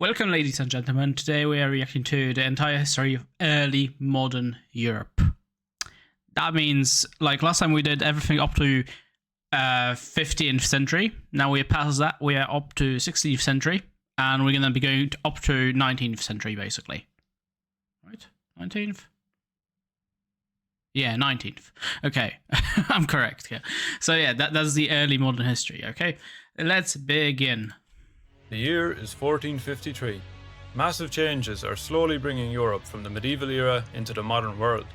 Welcome, ladies and gentlemen. Today we are reacting to the entire history of early modern Europe. That means, like last time we did everything up to 15th century. Now we are past that. We are up to 16th century. And we're going to be going up to 19th century, basically. Right? 19th? Yeah, 19th. Okay, I'm correct. Yeah. So yeah, that's the early modern history. Okay, let's begin. The year is 1453. Massive changes are slowly bringing Europe from the medieval era into the modern world.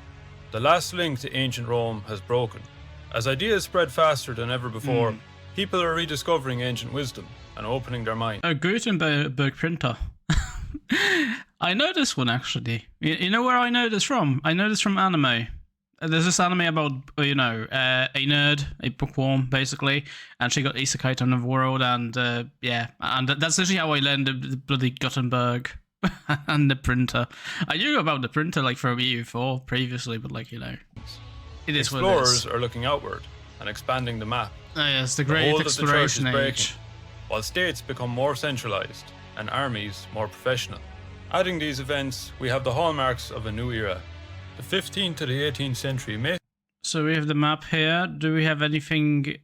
The last link to ancient Rome has broken. As ideas spread faster than ever before, people are rediscovering ancient wisdom and opening their minds. A Gutenberg printer. I know this one actually. You know where I know this from? I know this from anime. There's this anime about, a nerd, a bookworm, basically, and she got isekai to another world, and yeah, and that's literally how I learned the bloody Gutenberg and the printer. I knew about the printer, like, from EU4 previously, but, like, it is what it is. Explorers are looking outward and expanding the map. Oh, yes, the Great Exploration Age. While states become more centralized and armies more professional. Adding these events, we have the hallmarks of a new era. The 15th to the 18th century may So we have the map here. Do we have anything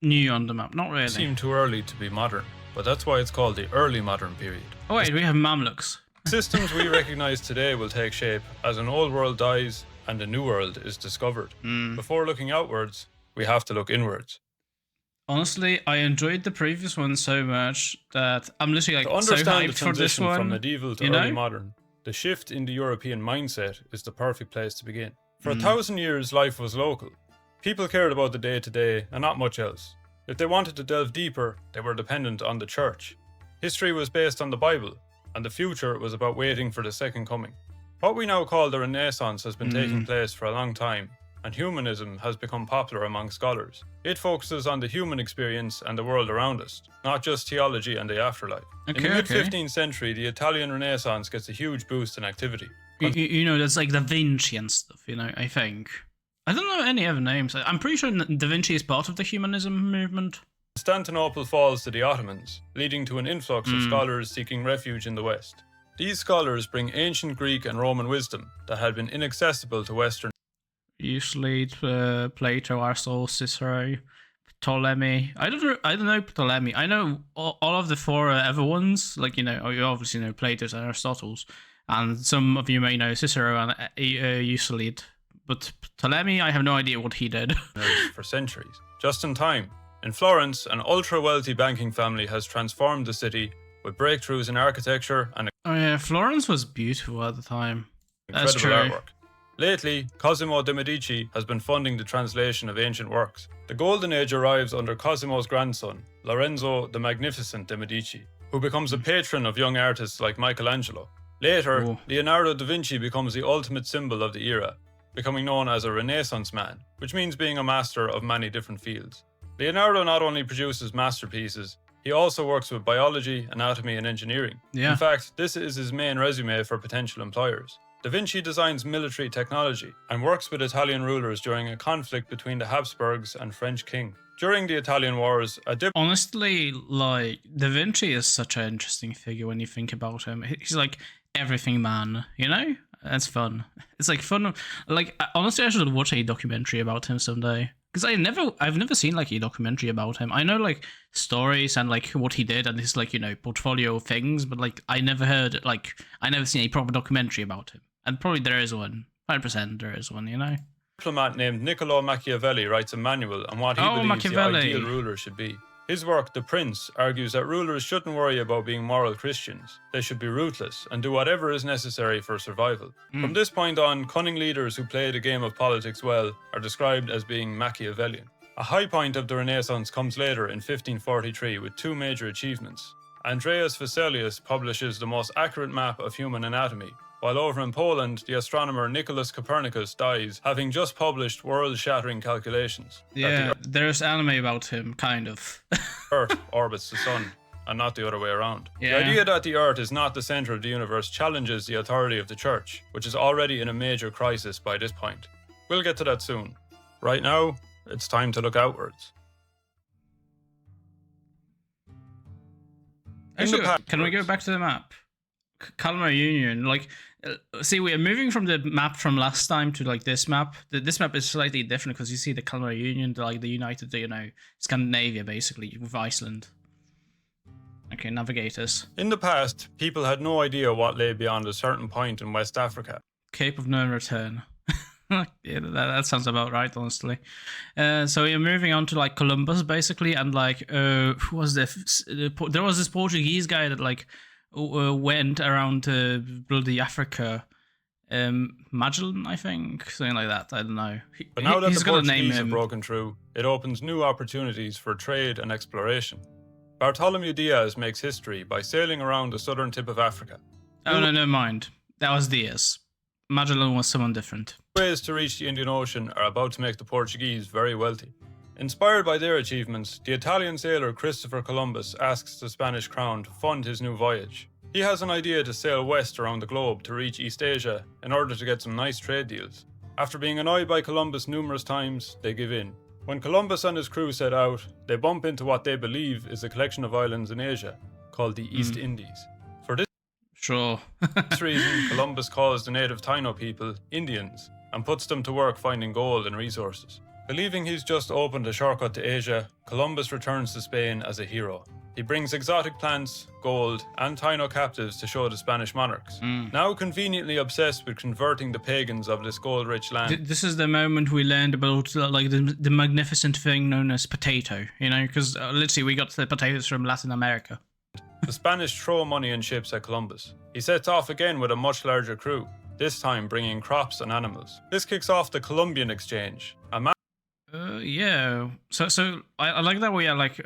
new on the map? Not really. seem too early to be modern, but that's why it's called the early modern period. Oh wait, we have Mamluks. Systems we recognize today will take shape as an old world dies and a new world is discovered. Before looking outwards, we have to look inwards. Honestly, I enjoyed the previous one so much that I'm literally like To so understand hyped the for this transition one. from medieval to early modern, the shift in the European mindset is the perfect place to begin. For 1,000 years, life was local. People cared about the day-to-day and not much else. If they wanted to delve deeper, they were dependent on the church. History was based on the Bible, and the future was about waiting for the second coming. What we now call the Renaissance has been taking place for a long time, and humanism has become popular among scholars. It focuses on the human experience and the world around us, not just theology and the afterlife. In the mid-15th century, the Italian Renaissance gets a huge boost in activity. There's like Da Vinci and stuff, I think. I don't know any other names. I'm pretty sure Da Vinci is part of the humanism movement. Constantinople falls to the Ottomans, leading to an influx of scholars seeking refuge in the West. These scholars bring ancient Greek and Roman wisdom that had been inaccessible to Western. Usually Plato, Aristotle, Cicero, Ptolemy. I don't know Ptolemy. I know all of the four other ones. Like, you obviously know Plato's and Aristotle's. And some of you may know Cicero and Euclid. But Ptolemy, I have no idea what he did. For centuries. Just in time. In Florence, an ultra-wealthy banking family has transformed the city with breakthroughs in architecture and oh yeah, Florence was beautiful at the time. That's incredible true. artwork. Lately, Cosimo de' Medici has been funding the translation of ancient works. The Golden Age arrives under Cosimo's grandson, Lorenzo the Magnificent de' Medici, who becomes a patron of young artists like Michelangelo. Later, Leonardo da Vinci becomes the ultimate symbol of the era, becoming known as a Renaissance man, which means being a master of many different fields. Leonardo not only produces masterpieces, he also works with biology, anatomy, and engineering. Yeah. In fact, this is his main resume for potential employers. Da Vinci designs military technology and works with Italian rulers during a conflict between the Habsburgs and French king. During the Italian Wars, honestly, like, Da Vinci is such an interesting figure when you think about him. He's like everything man, That's fun. It's like fun. Like, honestly, I should watch a documentary about him someday. Because I've never seen like a documentary about him. I know like stories and like what he did and his like, portfolio things, but like I never seen a proper documentary about him. And probably there is one. 100% there is one, A diplomat named Niccolo Machiavelli writes a manual on what he believes the ideal ruler should be. His work, The Prince, argues that rulers shouldn't worry about being moral Christians. They should be ruthless and do whatever is necessary for survival. From this point on, cunning leaders who play the game of politics well are described as being Machiavellian. A high point of the Renaissance comes later in 1543 with two major achievements. Andreas Vesalius publishes the most accurate map of human anatomy, while over in Poland, the astronomer Nicholas Copernicus dies, having just published world-shattering calculations. Yeah, there's anime about him, kind of. Earth orbits the sun, and not the other way around. Yeah. The idea that the Earth is not the center of the universe challenges the authority of the Church, which is already in a major crisis by this point. We'll get to that soon. Right now, it's time to look outwards. Actually, can we go back to the map? Culinary Union, like, see, we are moving from the map from last time to like this map. This map is slightly different because you see the Culinary Union, like the United, Scandinavia, basically, with Iceland. Okay, navigators. In the past, people had no idea what lay beyond a certain point in West Africa. Cape of No Return. Yeah, that sounds about right, honestly. So you're moving on to like Columbus, basically, and like, who was there was this Portuguese guy that like went around bloody Africa. Magellan, I think, something like that. I don't know. But now that the Portuguese have broken through, it opens new opportunities for trade and exploration. Bartholomew Diaz makes history by sailing around the southern tip of Africa. Oh, no, never mind. That was Diaz. Magellan was someone different. Ways to reach the Indian Ocean are about to make the Portuguese very wealthy. Inspired by their achievements, the Italian sailor Christopher Columbus asks the Spanish crown to fund his new voyage. He has an idea to sail west around the globe to reach East Asia in order to get some nice trade deals. After being annoyed by Columbus numerous times, they give in. When Columbus and his crew set out, they bump into what they believe is a collection of islands in Asia, called the East Indies. For this reason, Columbus calls the native Taino people Indians, and puts them to work finding gold and resources. Believing he's just opened a shortcut to Asia, Columbus returns to Spain as a hero. He brings exotic plants, gold, and Taino captives to show the Spanish monarchs, now conveniently obsessed with converting the pagans of this gold-rich land. This is the moment we learned about like the magnificent thing known as potato, you know, because literally we got the potatoes from Latin America. The Spanish throw money and ships at Columbus. He sets off again with a much larger crew, this time bringing crops and animals. This kicks off the Columbian Exchange. Yeah. So I like that we are like...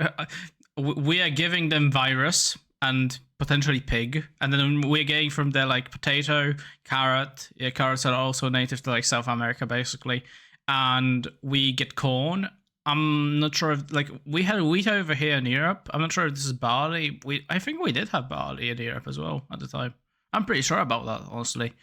we are giving them virus and potentially pig, and then we're getting from there like potato, carrot. Yeah, carrots are also native to like South America, basically, and we get corn. I'm not sure if like we had wheat over here in Europe. I'm not sure if this is barley. I think we did have barley in Europe as well at the time. I'm pretty sure about that, honestly.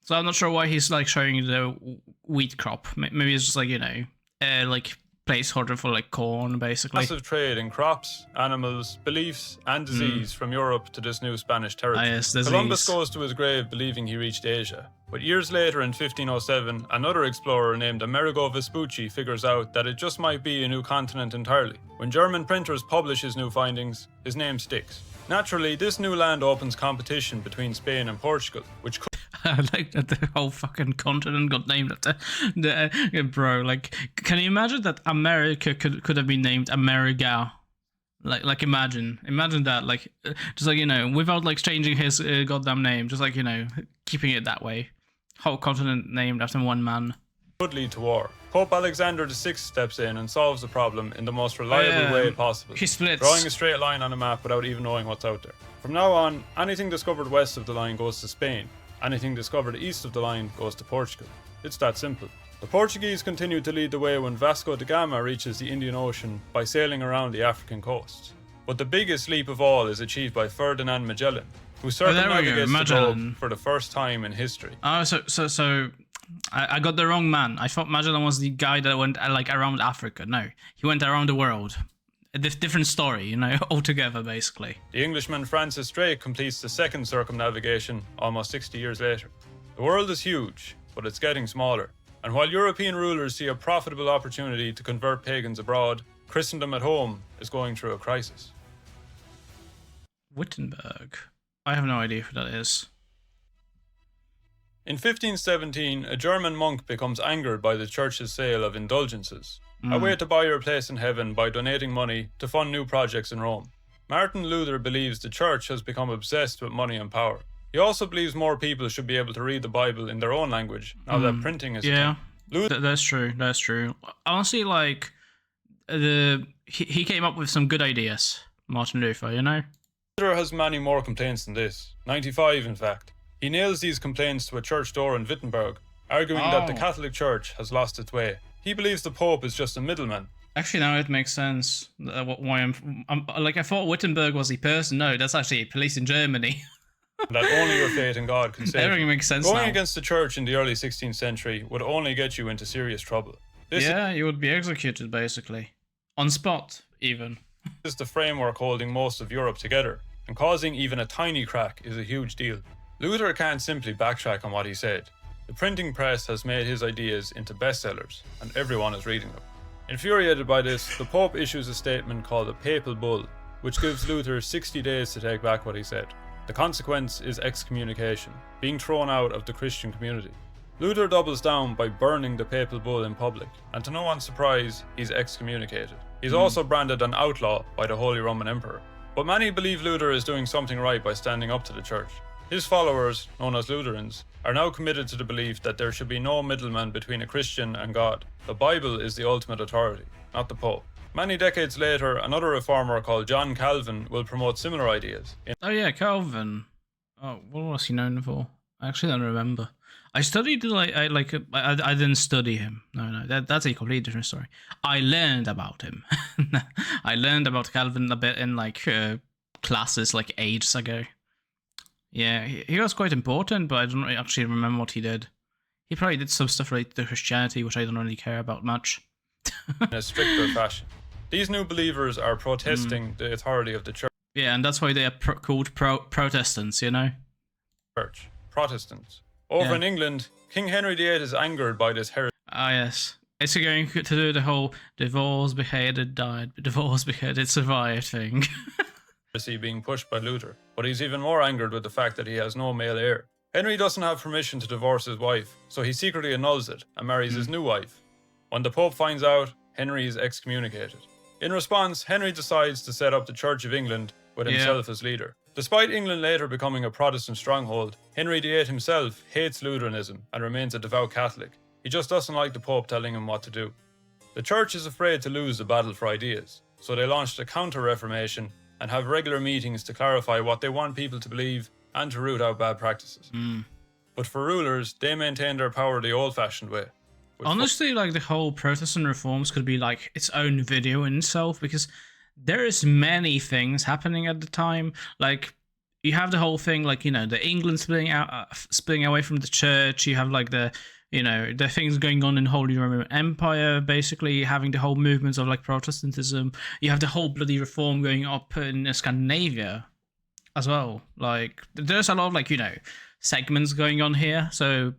So I'm not sure why he's like showing the wheat crop. Maybe it's just like, you know, like placeholder for like corn, basically. Massive trade in crops, animals, beliefs, and disease from Europe to this new Spanish territory. Yes, Columbus goes to his grave believing he reached Asia. But years later in 1507, another explorer named Amerigo Vespucci figures out that it just might be a new continent entirely. When German printers publish his new findings, his name sticks. Naturally, this new land opens competition between Spain and Portugal, which I like that the whole fucking continent got named after bro. Like, can you imagine that America could have been named America? Like imagine that, like, just like, you know, without like changing his goddamn name, just like, you know, keeping it that way. Whole continent named after one man. Could lead to war. Pope Alexander VI steps in and solves the problem in the most reliable way possible. He splits. Drawing a straight line on a map without even knowing what's out there. From now on, anything discovered west of the line goes to Spain. Anything discovered east of the line goes to Portugal. It's that simple. The Portuguese continue to lead the way when Vasco da Gama reaches the Indian Ocean by sailing around the African coast. But the biggest leap of all is achieved by Ferdinand Magellan, who circumnavigates the globe for the first time in history. Oh, so I got the wrong man. I thought Magellan was the guy that went like around Africa. No, he went around the world. A different story, you know, altogether, basically. The Englishman Francis Drake completes the second circumnavigation almost 60 years later. The world is huge, but it's getting smaller. And while European rulers see a profitable opportunity to convert pagans abroad, Christendom at home is going through a crisis. Wittenberg. I have no idea who that is. In 1517, a German monk becomes angered by the church's sale of indulgences, a way to buy your place in heaven by donating money to fund new projects in Rome. Martin Luther believes the church has become obsessed with money and power. He also believes more people should be able to read the Bible in their own language, now that printing is... Yeah, that's true, that's true. Honestly, like, he came up with some good ideas, Martin Luther, you know? Luther has many more complaints than this, 95 in fact. He nails these complaints to a church door in Wittenberg, arguing that the Catholic Church has lost its way. He believes the Pope is just a middleman. Actually, now it makes sense why I'm like, I thought Wittenberg was a person. No, that's actually a police in Germany. That only your faith in God can save. Everything makes sense Going now. against the church in the early 16th century would only get you into serious trouble. You would be executed, basically. On spot, even. This is the framework holding most of Europe together. and causing even a tiny crack is a huge deal. Luther can't simply backtrack on what he said. The printing press has made his ideas into bestsellers, and everyone is reading them. Infuriated by this, the Pope issues a statement called a papal bull, which gives Luther 60 days to take back what he said. The consequence is excommunication, being thrown out of the Christian community. Luther doubles down by burning the papal bull in public, and to no one's surprise, he's excommunicated. He's also branded an outlaw by the Holy Roman Emperor. But many believe Luther is doing something right by standing up to the church. His followers, known as Lutherans, are now committed to the belief that there should be no middleman between a Christian and God. The Bible is the ultimate authority, not the Pope. Many decades later, another reformer called John Calvin will promote similar ideas. Oh yeah, Calvin. Oh, what was he known for? I actually don't remember. I studied I didn't study him. No, that's a completely different story. I learned about him. I learned about Calvin a bit in classes ages ago. Yeah, he was quite important, but I don't actually remember what he did. He probably did some stuff related to Christianity, which I don't really care about much. In a stricter fashion. These new believers are protesting the authority of the church. Yeah, and that's why they are called Protestants, you know? Church. Protestants. Over in England, King Henry VIII is angered by this heresy. Ah, yes. It's going to do the whole divorce, beheaded, died, divorce, beheaded, survived thing. Being pushed by Luther, but he's even more angered with the fact that he has no male heir. Henry doesn't have permission to divorce his wife, so he secretly annuls it and marries his new wife. When the Pope finds out, Henry is excommunicated. In response, Henry decides to set up the Church of England with himself as leader. Despite England later becoming a Protestant stronghold, Henry VIII himself hates Lutheranism and remains a devout Catholic. He just doesn't like the Pope telling him what to do. The Church is afraid to lose the battle for ideas, so they launched a counter-reformation and have regular meetings to clarify what they want people to believe and to root out bad practices. But for rulers, they maintain their power the old-fashioned way. Honestly, the whole Protestant reforms could be its own video in itself, because there is many things happening at the time. You have the whole thing, the England splitting away from the church. You have the things going on in Holy Roman Empire, basically having the whole movements of Protestantism. You have the whole bloody reform going up in Scandinavia as well. There's a lot of segments going on here. So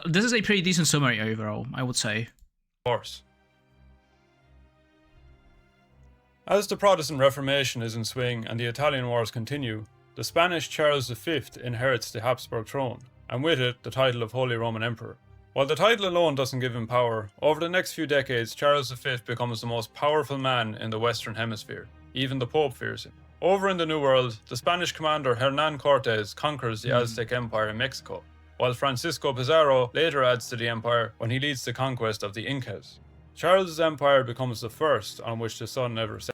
this is a pretty decent summary overall, I would say. Of course. As the Protestant Reformation is in swing and the Italian Wars continue, the Spanish Charles V inherits the Habsburg throne, and with it the title of Holy Roman Emperor. While the title alone doesn't give him power, over the next few decades Charles V becomes the most powerful man in the Western Hemisphere. Even the Pope fears him. Over in the New World, the Spanish commander Hernán Cortés conquers the Aztec Empire in Mexico, while Francisco Pizarro later adds to the empire when he leads the conquest of the Incas. Charles' empire becomes the first on which the sun never sets.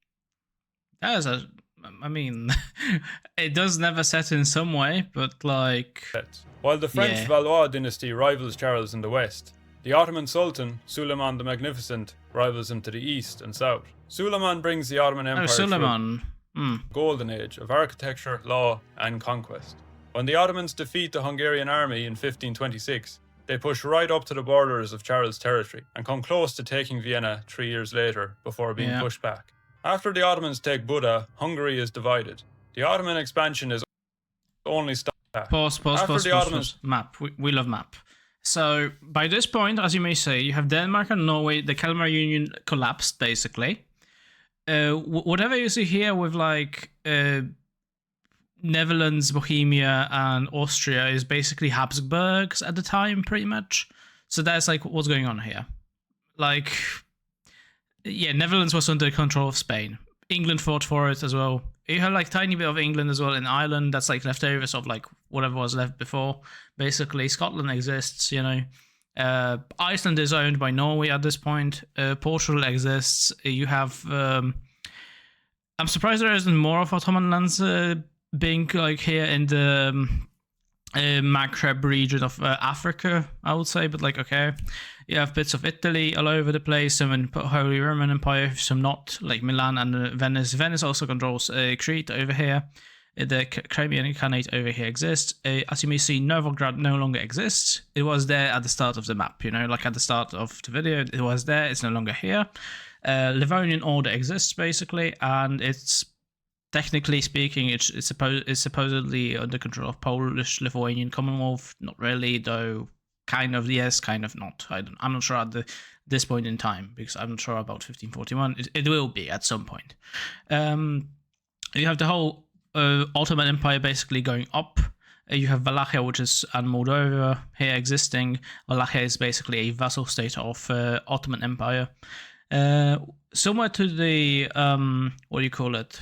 It does never set in some way, but While the French Valois dynasty rivals Charles in the west, the Ottoman Sultan, Suleiman the Magnificent, rivals him to the east and south. Suleiman brings the Ottoman Empire through a golden age of architecture, law, and conquest. When the Ottomans defeat the Hungarian army in 1526, they push right up to the borders of Charles' territory and come close to taking Vienna 3 years later before being pushed back. After the Ottomans take Buda, Hungary is divided. The Ottoman expansion is only stopped. Pause. Map. We love map. So, by this point, as you may say, you have Denmark and Norway. The Kalmar Union collapsed, basically. Whatever you see here with, Netherlands, Bohemia, and Austria is basically Habsburgs at the time, pretty much. So that's, what's going on here. Netherlands was under control of Spain. England fought for it as well. You have tiny bit of England as well in Ireland. That's leftovers of whatever was left before. Basically, Scotland exists. Iceland is owned by Norway at this point. Portugal exists. You have. I'm surprised there isn't more of Ottoman lands being here in the Maghreb region of Africa, I would say. But okay. You have bits of Italy all over the place, some in Holy Roman Empire, some not, like Milan and Venice. Venice also controls Crete over here. The Crimean Khanate over here exists. As you may see, Novograd no longer exists. It was there at the start of the map, at the start of the video. It was there, it's no longer here. Livonian Order exists, basically, and it's technically speaking, it's supposedly under control of Polish-Lithuanian Commonwealth. Not really, though. Kind of yes, kind of not. I'm not sure at this point in time, because I'm not sure about 1541. It will be at some point. You have the whole Ottoman Empire basically going up. You have Wallachia, which is and Moldova here existing. Wallachia is basically a vassal state of Ottoman Empire. Somewhere to the what do you call it?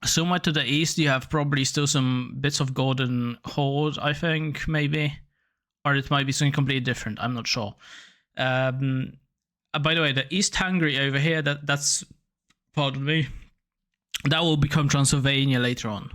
Somewhere to the east, you have probably still some bits of Golden Horde, I think, maybe, or it might be something completely different. I'm not sure. By the way, the East Hungary over here, that's pardon me, that will become Transylvania later on.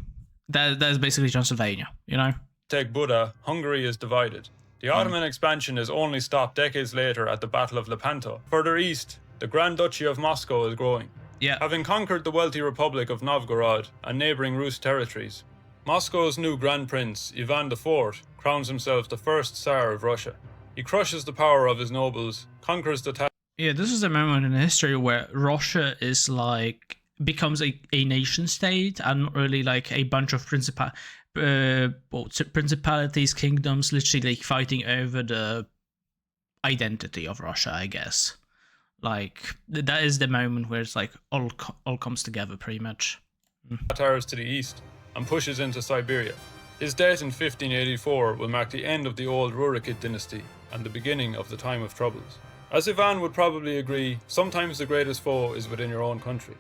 That is basically Transylvania, you know? Take Buda, Hungary is divided. The Ottoman expansion is only stopped decades later at the Battle of Lepanto. Further east, the Grand Duchy of Moscow is growing. Yeah. Having conquered the wealthy Republic of Novgorod and neighbouring Rus territories, Moscow's new Grand Prince, Ivan IV, crowns himself the first Tsar of Russia. He crushes the power of his nobles, conquers the Yeah, this is a moment in history where Russia is like becomes a nation state and not really like a bunch of principalities, kingdoms, literally like fighting over the identity of Russia, I guess. Like that is the moment where it's like all comes together pretty much. Tatars to the east and pushes into Siberia. His death in 1584 will mark the end of the old Rurikid dynasty and the beginning of the time of troubles. As Ivan would probably agree, sometimes the greatest foe is within your own country.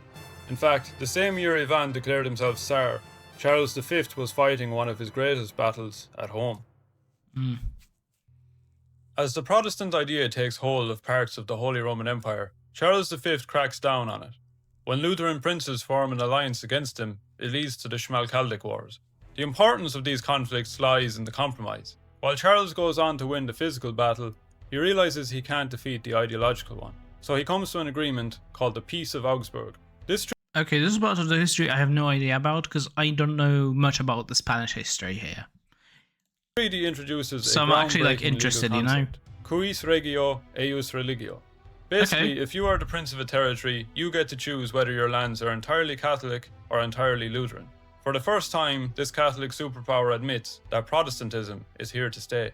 In fact, the same year Ivan declared himself Tsar, Charles V was fighting one of his greatest battles at home. As the Protestant idea takes hold of parts of the Holy Roman Empire, Charles V cracks down on it. When Lutheran princes form an alliance against him, it leads to the Schmalkaldic Wars. The importance of these conflicts lies in the compromise. While Charles goes on to win the physical battle, he realizes he can't defeat the ideological one. So he comes to an agreement called the Peace of Augsburg. Okay, this is part of the history I have no idea about because I don't know much about the Spanish history here. Treaty introduces so I'm actually like interested, you know. Quis regio, eius religio. Basically, if you are the prince of a territory, you get to choose whether your lands are entirely Catholic or entirely Lutheran. For the first time, this Catholic superpower admits that Protestantism is here to stay.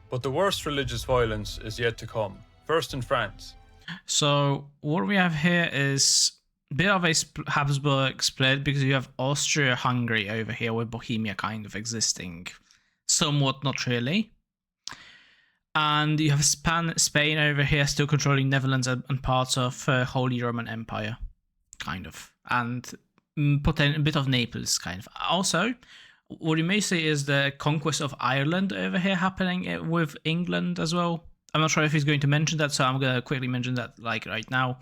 But the worst religious violence is yet to come, first in France. So what we have here is a bit of a Habsburg split because you have Austria-Hungary over here with Bohemia kind of existing. Somewhat, not really. And you have Spain over here still controlling Netherlands and parts of Holy Roman Empire, kind of. And a bit of Naples, kind of. Also, what you may see is the conquest of Ireland over here happening with England as well. I'm not sure if he's going to mention that, so I'm going to quickly mention that like right now.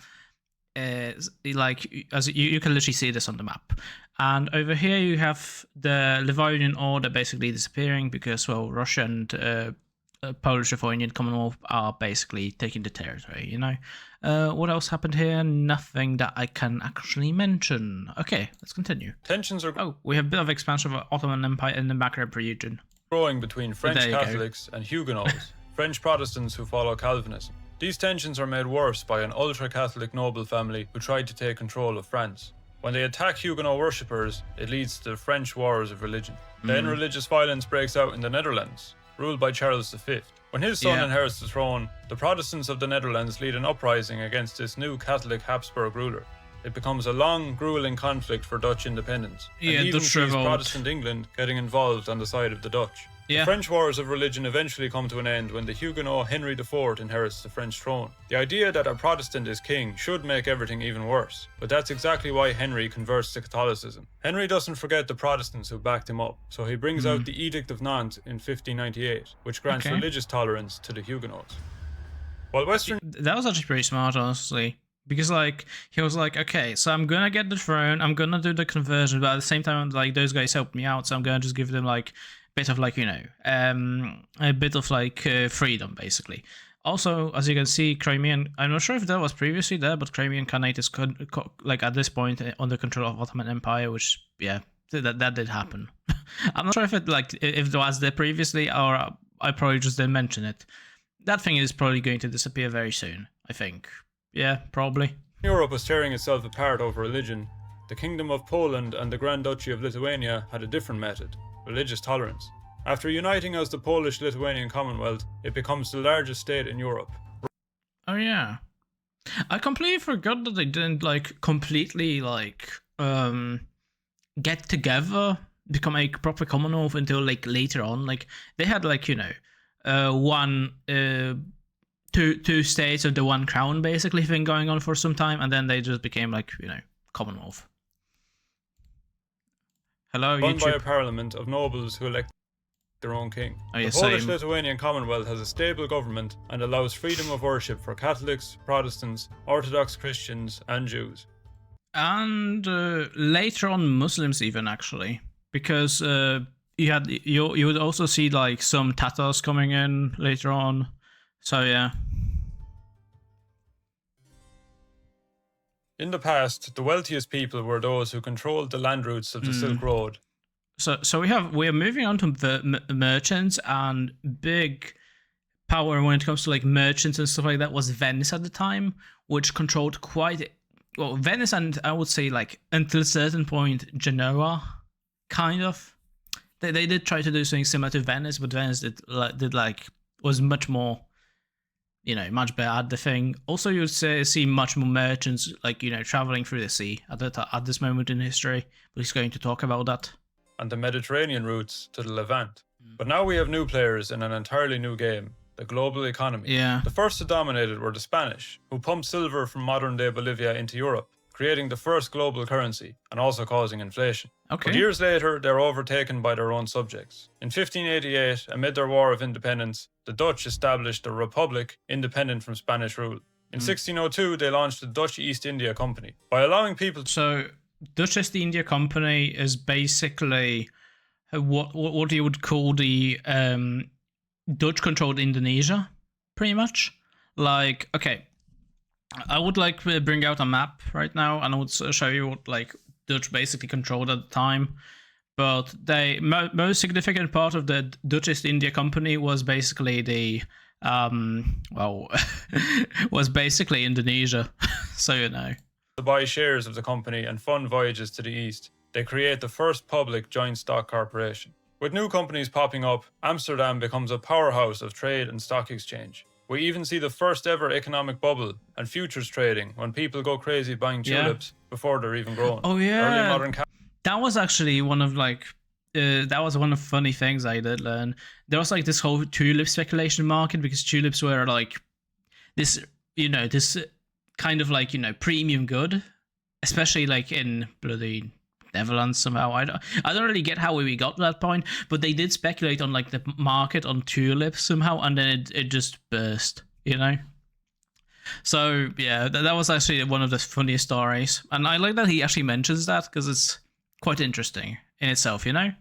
Like as you can literally see this on the map. And over here you have the Livonian Order basically disappearing because, well, Russia and Polish-Lithuanian Commonwealth are basically taking the territory, you know. What else happened here? Nothing that I can actually mention. Okay, let's continue. Tensions are... Oh, we have a bit of expansion of Ottoman Empire in the Maghreb region. Growing between French Catholics and Huguenots, French Protestants who follow Calvinism. These tensions are made worse by an ultra-Catholic noble family who tried to take control of France. When they attack Huguenot worshippers, it leads to the French Wars of Religion. Then religious violence breaks out in the Netherlands, ruled by Charles V. When his son inherits the throne, the Protestants of the Netherlands lead an uprising against this new Catholic Habsburg ruler. It becomes a long, grueling conflict for Dutch independence. And even sees Protestant England getting involved on the side of the Dutch. The French Wars of Religion eventually come to an end when the Huguenot Henry IV inherits the French throne. The idea that a Protestant is king should make everything even worse, but that's exactly why Henry converts to Catholicism. Henry doesn't forget the Protestants who backed him up, so he brings out the Edict of Nantes in 1598, which grants religious tolerance to the Huguenots. While Western... That was actually pretty smart, honestly. Because, like, he was like, okay, so I'm gonna get the throne, I'm gonna do the conversion, but at the same time, like, those guys helped me out, so I'm gonna just give them, like, bit of like, you know, a bit of like freedom basically. Also, as you can see, Crimean, I'm not sure if that was previously there, but Crimean Khanate is like at this point under control of Ottoman Empire, which that did happen. I'm not sure if it was there previously, or I probably just didn't mention it. That thing is probably going to disappear very soon, I think. Yeah, probably. Europe was tearing itself apart over religion. The Kingdom of Poland and the Grand Duchy of Lithuania had a different method: religious tolerance. After uniting as the Polish-Lithuanian Commonwealth, it becomes the largest state in Europe. Oh yeah. I completely forgot that they didn't like completely like get together, become a proper Commonwealth until like later on. Like they had like, you know, two states of the one crown basically thing going on for some time, and then they just became like, you know, Commonwealth. Hello, Run YouTube. by a parliament of nobles who elect their own king. Oh, yeah, the Polish-Lithuanian Commonwealth has a stable government and allows freedom of worship for Catholics, Protestants, Orthodox Christians, and Jews. And later on, Muslims even actually, because you would also see like some Tatars coming in later on. So yeah. In the past, the wealthiest people were those who controlled the land routes of the Silk Road. So we are moving on to the merchants, and big power when it comes to like merchants and stuff like that was Venice at the time, which controlled quite well Venice, and I would say like until a certain point Genoa, kind of. They did try to do something similar to Venice, but Venice was much more, you know, much better at the thing. Also, you would see much more merchants, like, you know, traveling through the sea at this moment in history. But he's going to talk about that. And the Mediterranean routes to the Levant. But now we have new players in an entirely new game, the global economy. Yeah. The first to dominate it were the Spanish, who pumped silver from modern-day Bolivia into Europe, creating the first global currency and also causing inflation. Okay. But years later, they were overtaken by their own subjects. In 1588, amid their War of Independence, the Dutch established a republic independent from Spanish rule. In 1602, they launched the Dutch East India Company. By allowing people to... So, Dutch East India Company is basically what you would call the Dutch-controlled Indonesia, pretty much. Like, okay, I would like to bring out a map right now, and I would show you what like Dutch basically controlled at the time. But the most significant part of the Dutch East India Company was basically the was basically Indonesia. So you know. To buy shares of the company and fund voyages to the east, they create the first public joint stock corporation. With new companies popping up, Amsterdam becomes a powerhouse of trade and stock exchange. We even see the first ever economic bubble and futures trading when people go crazy buying tulips before they're even grown. Oh yeah, early modern that was actually one of like that was one of the funny things I did learn. There was like this whole tulip speculation market because tulips were like this, you know, this kind of like, you know, premium good, especially like in bloody Netherlands somehow. I don't really get how we got to that point, but they did speculate on like the market on tulips somehow, and then it just burst, you know. So yeah, that was actually one of the funniest stories, and I like that he actually mentions that because it's quite interesting in itself, you know.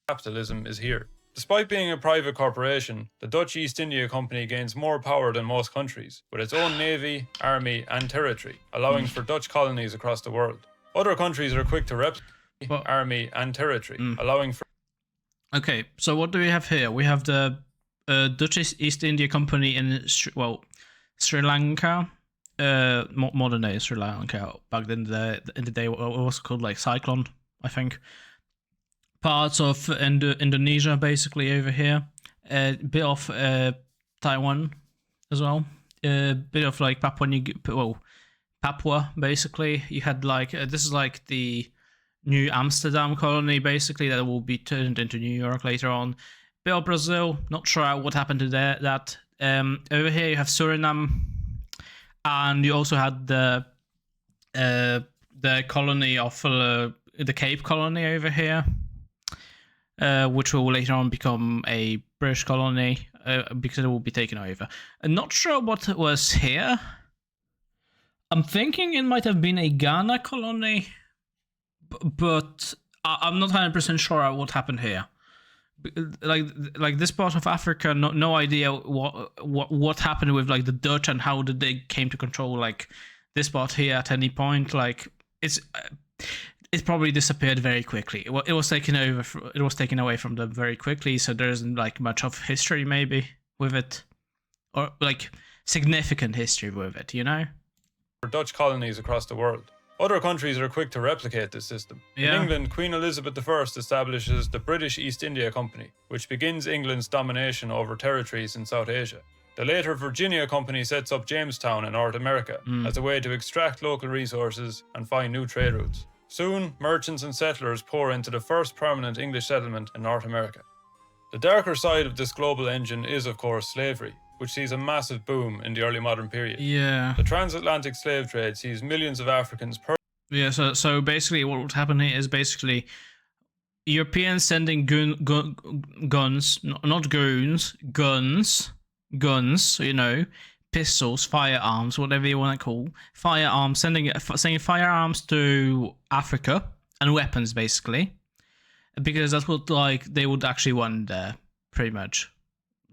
Capitalism is here. Despite being a private corporation, the Dutch East India Company gains more power than most countries, with its own navy, army, and territory, allowing for Dutch colonies across the world. Other countries are quick to replicate army and territory, allowing for... Okay, so what do we have here? We have the Dutch East India Company in, Sri Lanka, modern day Sri Lanka. Back in the day, it was called like Cyclone, I think. Parts of Indonesia, basically over here. A bit of Taiwan as well. A bit of like Papua, basically. You had like this is like the New Amsterdam colony, basically, that will be turned into New York later on. Bit of Brazil, not sure what happened to that. Over here you have Suriname, and you also had the colony of the Cape Colony over here, which will later on become a British colony because it will be taken over. I'm not sure what was here. I'm thinking it might have been a Ghana colony, but I'm not 100% sure what happened here. Like this part of Africa, no idea what happened with like the Dutch and how did they came to control like this part here at any point. Like it probably disappeared very quickly. It was taken over. It was taken away from them very quickly. So there isn't like much of history maybe with it, or like significant history with it. You know. Dutch colonies across the world. Other countries are quick to replicate this system. Yeah. In England, Queen Elizabeth I establishes the British East India Company, which begins England's domination over territories in South Asia. The later Virginia Company sets up Jamestown in North America as a way to extract local resources and find new trade routes. Soon, merchants and settlers pour into the first permanent English settlement in North America. The darker side of this global engine is, of course, slavery, which sees a massive boom in the early modern period. Yeah. The transatlantic slave trade sees millions of Africans Yeah, so basically what would happen here is basically Europeans sending guns, not goons, guns, you know, pistols, firearms, whatever you want to call, firearms, sending firearms to Africa and weapons, basically, because that's what like they would actually want there, pretty much.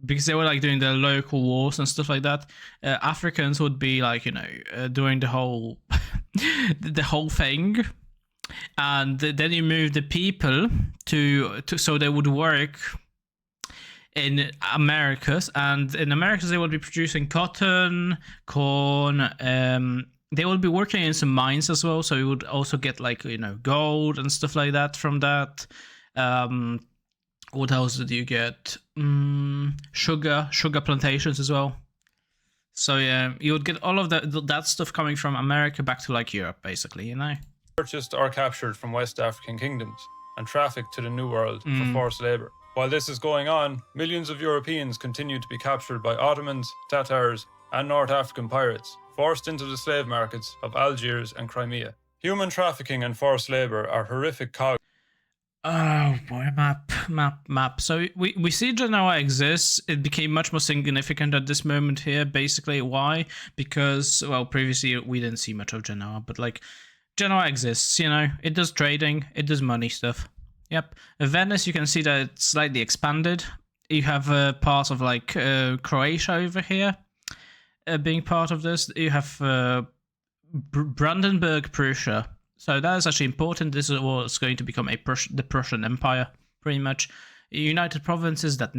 Because they were like doing the local wars and stuff like that. Africans would be like, you know, doing the whole the whole thing, and then you move the people to so they would work in Americas, and in Americas they would be producing cotton, corn. They would be working in some mines as well, so you would also get like, you know, gold and stuff like that from that. What else did you get? Sugar plantations as well. So yeah, you would get all of that stuff coming from America back to like Europe, basically, you know. Purchased or captured from West African kingdoms and trafficked to the New World for forced labour. While this is going on, millions of Europeans continue to be captured by Ottomans, Tatars, and North African pirates, forced into the slave markets of Algiers and Crimea. Human trafficking and forced labour are horrific cogs. Oh boy, map. So we see Genoa exists. It became much more significant at this moment here. Basically, why? Because, well, previously we didn't see much of Genoa, but like Genoa exists, you know. It does trading, it does money stuff. Yep. Venice, you can see that it's slightly expanded. You have a part of like Croatia over here being part of this. You have Brandenburg, Prussia. So that is actually important. This is what's going to become the Prussian Empire, pretty much. United Provinces, that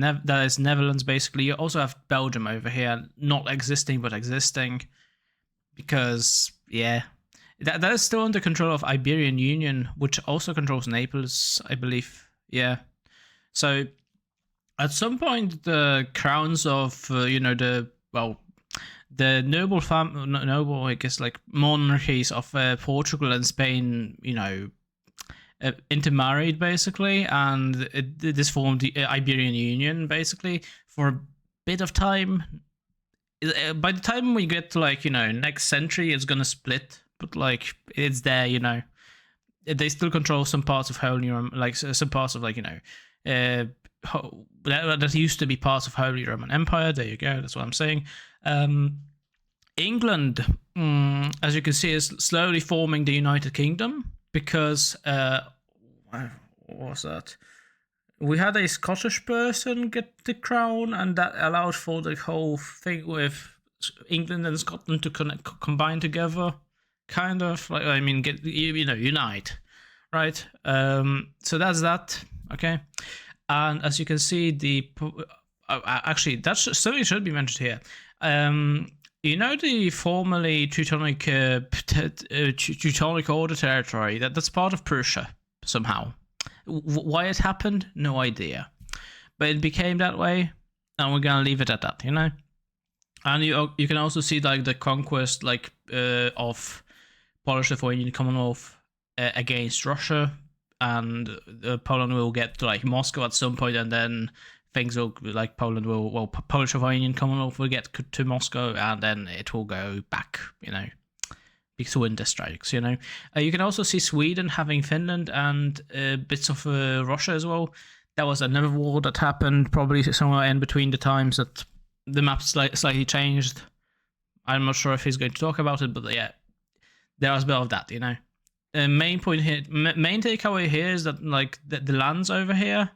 is Netherlands, basically. You also have Belgium over here, not existing, but existing. Because, yeah, that is still under control of Iberian Union, which also controls Naples, I believe. Yeah. So, at some point, the crowns of, you know, the noble, I guess, like monarchies of Portugal and Spain, you know, intermarried basically, and this formed the Iberian Union basically for a bit of time. By the time we get to like, you know, next century, it's gonna split, but like it's there, you know. They still control some parts of Holy Roman, like some parts of like, you know, that used to be part of Holy Roman Empire. There you go. That's what I'm saying. England, as you can see, is slowly forming the United Kingdom because what was that? We had a Scottish person get the crown, and that allowed for the whole thing with England and Scotland to combine together, kind of like, I mean, get, you know, unite, right? So that's that. Okay, and as you can see, actually that certainly should be mentioned here. You know, the formerly Teutonic Order territory, that's part of Prussia somehow. Why it happened, no idea. But it became that way, and we're gonna leave it at that, you know. And you can also see like the conquest like of Polish-Lithuanian Commonwealth against Russia, and Poland will get to like Moscow at some point, and then things will like Polish-Lithuanian Commonwealth will get to Moscow, and then it will go back, you know, because winter strikes, you know. You can also see Sweden having Finland and bits of Russia as well. That was another war that happened probably somewhere in between the times that the map slightly changed. I'm not sure if he's going to talk about it, but yeah, there was a bit of that, you know. Main point here, main takeaway here is that like the lands over here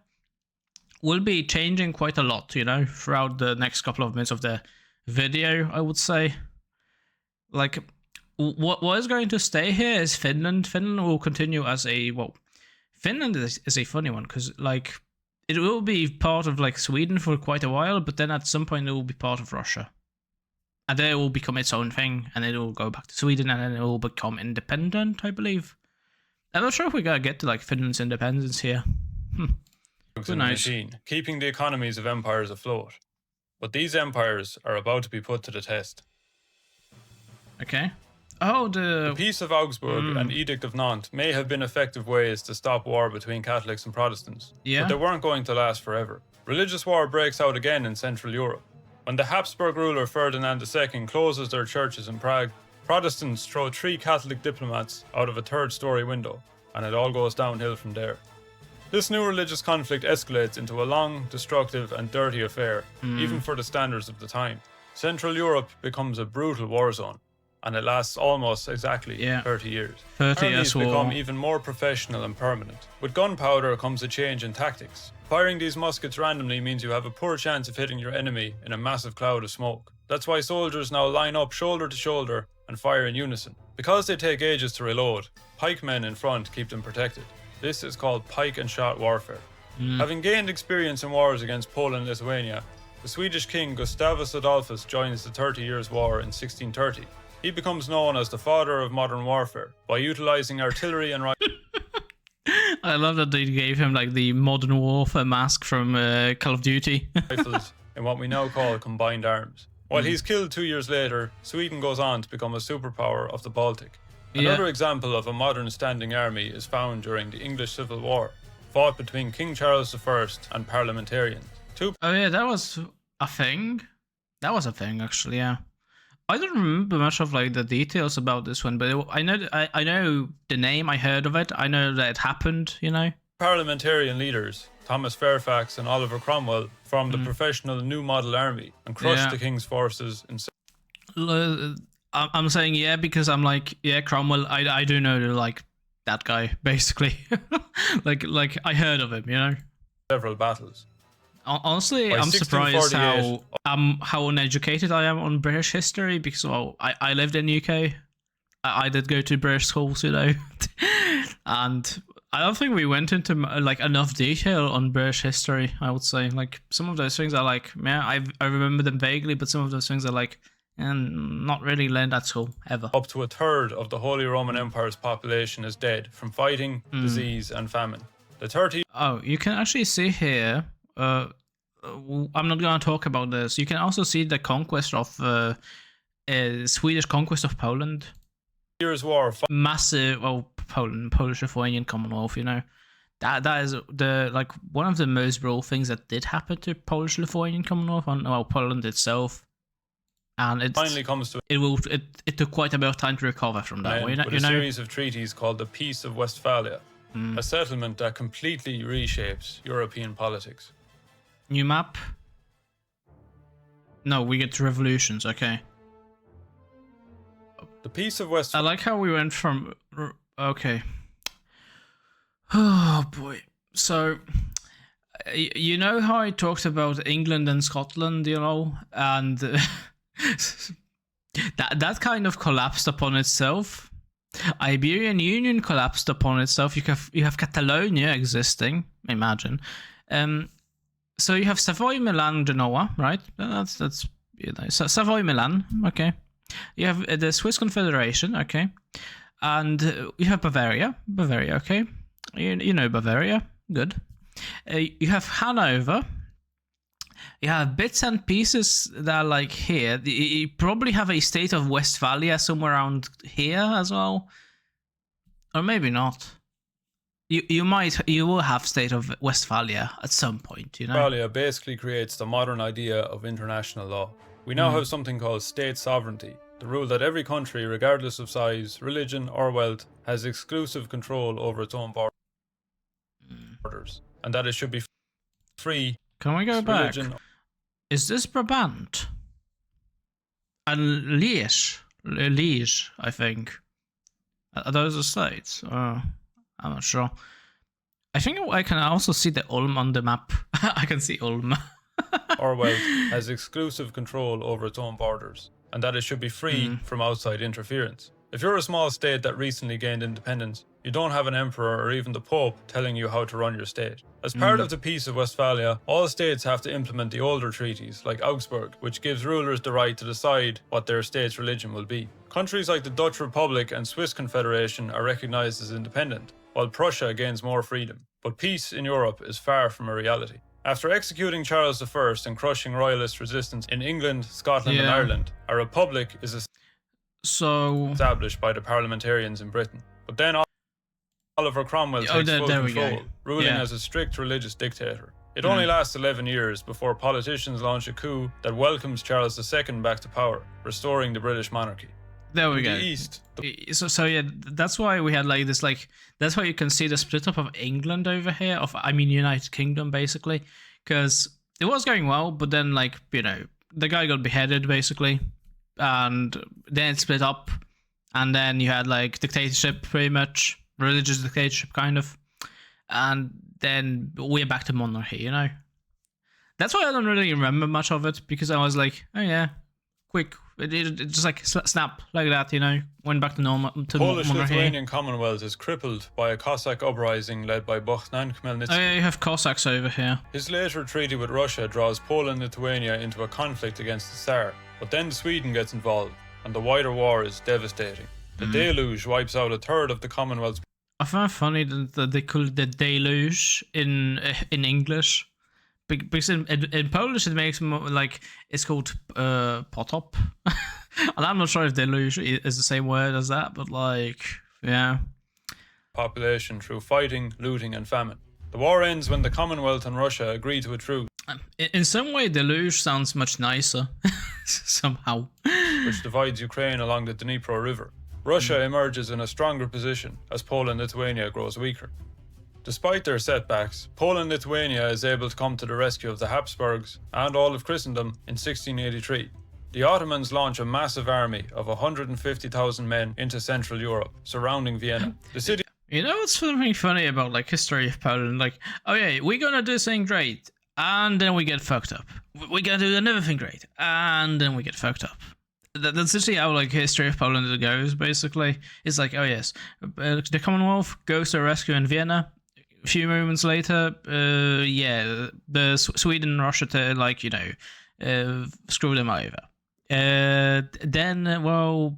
will be changing quite a lot, you know, throughout the next couple of minutes of the video, I would say. Like, what is going to stay here is Finland. Finland will continue as a, well, Finland is a funny one, because, like, it will be part of, like, Sweden for quite a while, but then at some point it will be part of Russia. and then it will become its own thing, and it will go back to Sweden, and then it will become independent, I believe. I'm not sure if we're gonna get to like Finland's independence here. Who knows? Keeping the economies of empires afloat. But these empires are about to be put to the test. Okay. Oh, the Peace of Augsburg and Edict of Nantes may have been effective ways to stop war between Catholics and Protestants, but they weren't going to last forever. Religious war breaks out again in Central Europe. When the Habsburg ruler Ferdinand II closes their churches in Prague, Protestants throw 3 Catholic diplomats out of a 3rd-story window, and it all goes downhill from there. This new religious conflict escalates into a long, destructive and dirty affair, even for the standards of the time. Central Europe becomes a brutal war zone, and it lasts almost exactly 30 years. 30 years war. Become even more professional and permanent. With gunpowder comes a change in tactics. Firing these muskets randomly means you have a poor chance of hitting your enemy in a massive cloud of smoke. That's why soldiers now line up shoulder to shoulder and fire in unison. Because they take ages to reload, pikemen in front keep them protected. This is called pike and shot warfare. Having gained experience in wars against Poland and Lithuania, the Swedish king Gustavus Adolphus joins the 30 Years' War in 1630. He becomes known as the father of modern warfare by utilizing artillery and I love that they gave him like the modern warfare mask from Call of Duty. rifles in what we now call combined arms. While he's killed 2 years later, Sweden goes on to become a superpower of the Baltic. Another example of a modern standing army is found during the English Civil War, fought between King Charles I and parliamentarians. Oh yeah, that was a thing. That was a thing, actually. Yeah, I don't remember much of like the details about this one, but I know the name. I heard of it. I know that it happened. You know, parliamentarian leaders Thomas Fairfax and Oliver Cromwell formed the professional New Model Army and crushed the king's forces in. I'm saying because I'm like, Cromwell, I do know like that guy, basically. like I heard of him, you know? Several battles. Honestly, I'm surprised how uneducated I am on British history because, well, I lived in UK. I did go to British schools, you know? And I don't think we went into like enough detail on British history, I would say. Like some of those things are like, I remember them vaguely, but some of those things are like, and not really learned at school ever. Up to a third of the Holy Roman Empire's population is dead from fighting, disease, and famine. The 30. Oh, you can actually see here. I'm not going to talk about this. You can also see the conquest of Swedish conquest of Poland. Years' War. Massive. Polish-Lithuanian Commonwealth. You know, that is the like one of the most brutal things that did happen to Polish-Lithuanian Commonwealth and Poland itself. And it finally comes to it took quite a bit of time to recover from that. With a series of treaties called the Peace of Westphalia, a settlement that completely reshapes European politics. New map. No, we get revolutions. Okay. The Peace of Westphalia. I like how we went from. Okay. Oh boy. So. You know how I talked about England and Scotland, you know, and. that kind of collapsed upon itself. Iberian Union collapsed upon itself. You have Catalonia existing. Imagine. So you have Savoy, Milan, Genoa, right? That's Savoy, Milan. Okay. You have the Swiss Confederation. Okay, and you have Bavaria. Okay. You know Bavaria. Good. You have Hanover. You have bits and pieces that are like here. You probably have a state of Westphalia somewhere around here as well. Or maybe not. You will have state of Westphalia at some point, you know? Westphalia basically creates the modern idea of international law. We now have something called state sovereignty, the rule that every country, regardless of size, religion or wealth, has exclusive control over its own borders. And that it should be free. Can we go back? Is this Brabant? And Liège, I think. Are those the states? I'm not sure. I think I can also see the Ulm on the map. I can see Ulm. Or wealth has exclusive control over its own borders, and that it should be free from outside interference. If you're a small state that recently gained independence, You don't have an emperor or even the Pope telling you how to run your state. As part of the Peace of Westphalia, all states have to implement the older treaties, like Augsburg, which gives rulers the right to decide what their state's religion will be. Countries like the Dutch Republic and Swiss Confederation are recognized as independent, while Prussia gains more freedom. But peace in Europe is far from a reality. After executing Charles I and crushing royalist resistance in England, Scotland and Ireland, a republic is established by the parliamentarians in Britain. But then Oliver Cromwell takes full control, ruling as a strict religious dictator. It only lasts 11 years before politicians launch a coup that welcomes Charles II back to power, restoring the British monarchy. There we go. So yeah, that's why we had like this, like, that's why you can see the split up of England over here, United Kingdom basically, because it was going well, but then, like, you know, the guy got beheaded basically, and then it split up, and then you had like dictatorship, pretty much religious dictatorship kind of, and then we're back to monarchy, you know. That's why I don't really remember much of it, because I was like, oh yeah, quick. It just like snap like that, you know, went back to normal. To Polish-Lithuanian Commonwealth is crippled by a Cossack uprising led by Bohdan Khmelnytsky. Oh yeah, you have Cossacks over here. His later treaty with Russia draws Poland and Lithuania into a conflict against the Tsar, but then Sweden gets involved, and the wider war is devastating. The deluge wipes out a third of the Commonwealth's. I find it funny that they call it the deluge in English. Because in Polish it makes more like, it's called potop. And I'm not sure if deluge is the same word as that, but like, yeah. Population through fighting, looting and famine. The war ends when the Commonwealth and Russia agree to a truce. In some way, deluge sounds much nicer, somehow. Which divides Ukraine along the Dnipro River. Russia emerges in a stronger position as Poland-Lithuania grows weaker. Despite their setbacks, Poland-Lithuania is able to come to the rescue of the Habsburgs and all of Christendom in 1683. The Ottomans launch a massive army of 150,000 men into Central Europe, surrounding Vienna. The city. You know what's something funny about like history of Poland? Like, oh yeah, we're gonna do something great, and then we get fucked up. We're gonna do another thing great, and then we get fucked up. That's literally how like history of Poland goes. Basically, it's like, oh yes, the Commonwealth goes to a rescue in Vienna. A few moments later, the Sweden and Russia to, like, you know, screw them over. Then, well,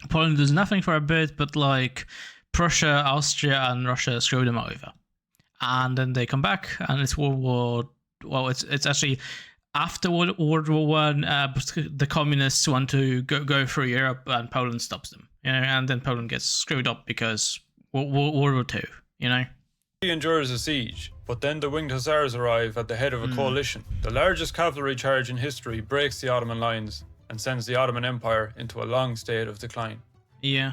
Poland does nothing for a bit, but like Prussia, Austria, and Russia screw them over, and then they come back, and it's World War. Well, it's actually after World War One, but the communists want to go through Europe, and Poland stops them. You know, and then Poland gets screwed up because World War Two. You know. He endures a siege, but then the winged hussars arrive at the head of a coalition. The largest cavalry charge in history breaks the Ottoman lines and sends the Ottoman Empire into a long state of decline. Yeah.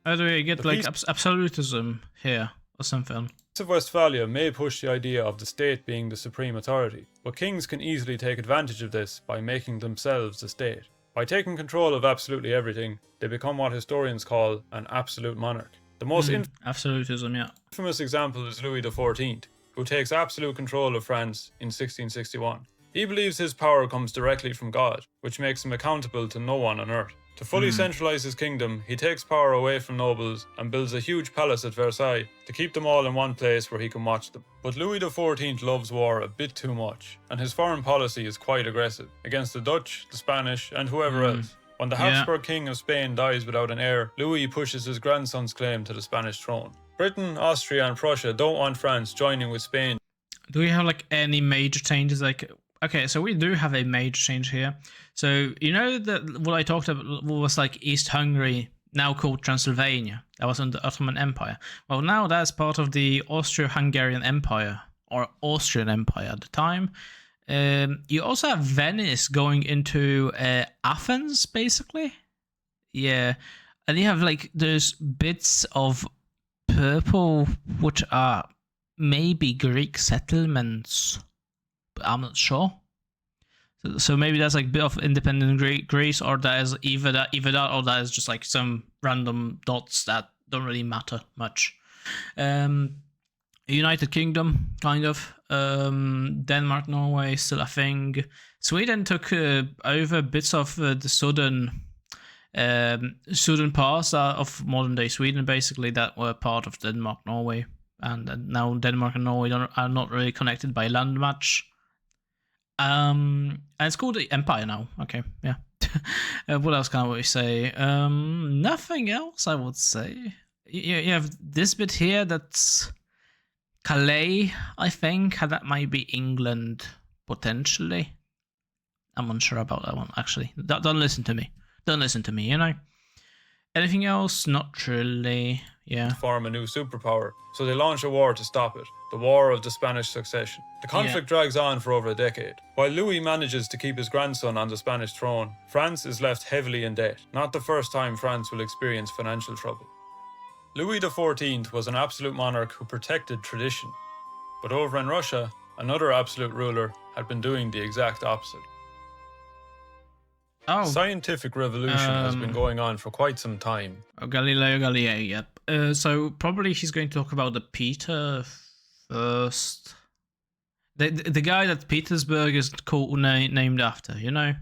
How do we get like absolutism here or something? The Peace of Westphalia may push the idea of the state being the supreme authority, but kings can easily take advantage of this by making themselves the state. By taking control of absolutely everything, they become what historians call an absolute monarch. The most absolutism, yeah. Infamous example is Louis XIV, who takes absolute control of France in 1661. He believes his power comes directly from God, which makes him accountable to no one on earth. To fully centralize his kingdom, he takes power away from nobles and builds a huge palace at Versailles to keep them all in one place where he can watch them. But Louis XIV loves war a bit too much, and his foreign policy is quite aggressive, against the Dutch, the Spanish, and whoever else. When the Habsburg King of Spain dies without an heir, Louis pushes his grandson's claim to the Spanish throne. Britain, Austria, and Prussia don't want France joining with Spain. Do we have like any major changes? Like, okay, so we do have a major change here. So, you know that what I talked about was like East Hungary, now called Transylvania. That was in the Ottoman Empire. Well, now that's part of the Austro-Hungarian Empire, or Austrian Empire at the time. You also have Venice going into Athens, basically. Yeah. And you have like those bits of purple, which are maybe Greek settlements, but I'm not sure. So maybe that's like a bit of independent Greece, or that is either that, or that is just like some random dots that don't really matter much. United Kingdom, kind of. Denmark, Norway, still a thing. Sweden took over bits of the southern southern parts of modern day Sweden, basically, that were part of Denmark, Norway, and now Denmark and Norway are not really connected by land much. And it's called the Empire now. Okay, yeah. What else can we say? Nothing else, I would say. You have this bit here that's Calais, I think. That might be England, potentially. I'm unsure about that one, actually. Don't listen to me. Don't listen to me, you know? Anything else? Not really. Yeah. Form a new superpower, so they launch a war to stop it. The War of the Spanish Succession. The conflict drags on for over a decade. While Louis manages to keep his grandson on the Spanish throne, France is left heavily in debt. Not the first time France will experience financial trouble. Louis XIV was an absolute monarch who protected tradition. But over in Russia, another absolute ruler had been doing the exact opposite. Oh. Scientific revolution has been going on for quite some time. Galileo Galilei, yep. So probably he's going to talk about the Peter first. The guy that Petersburg is named after, you know?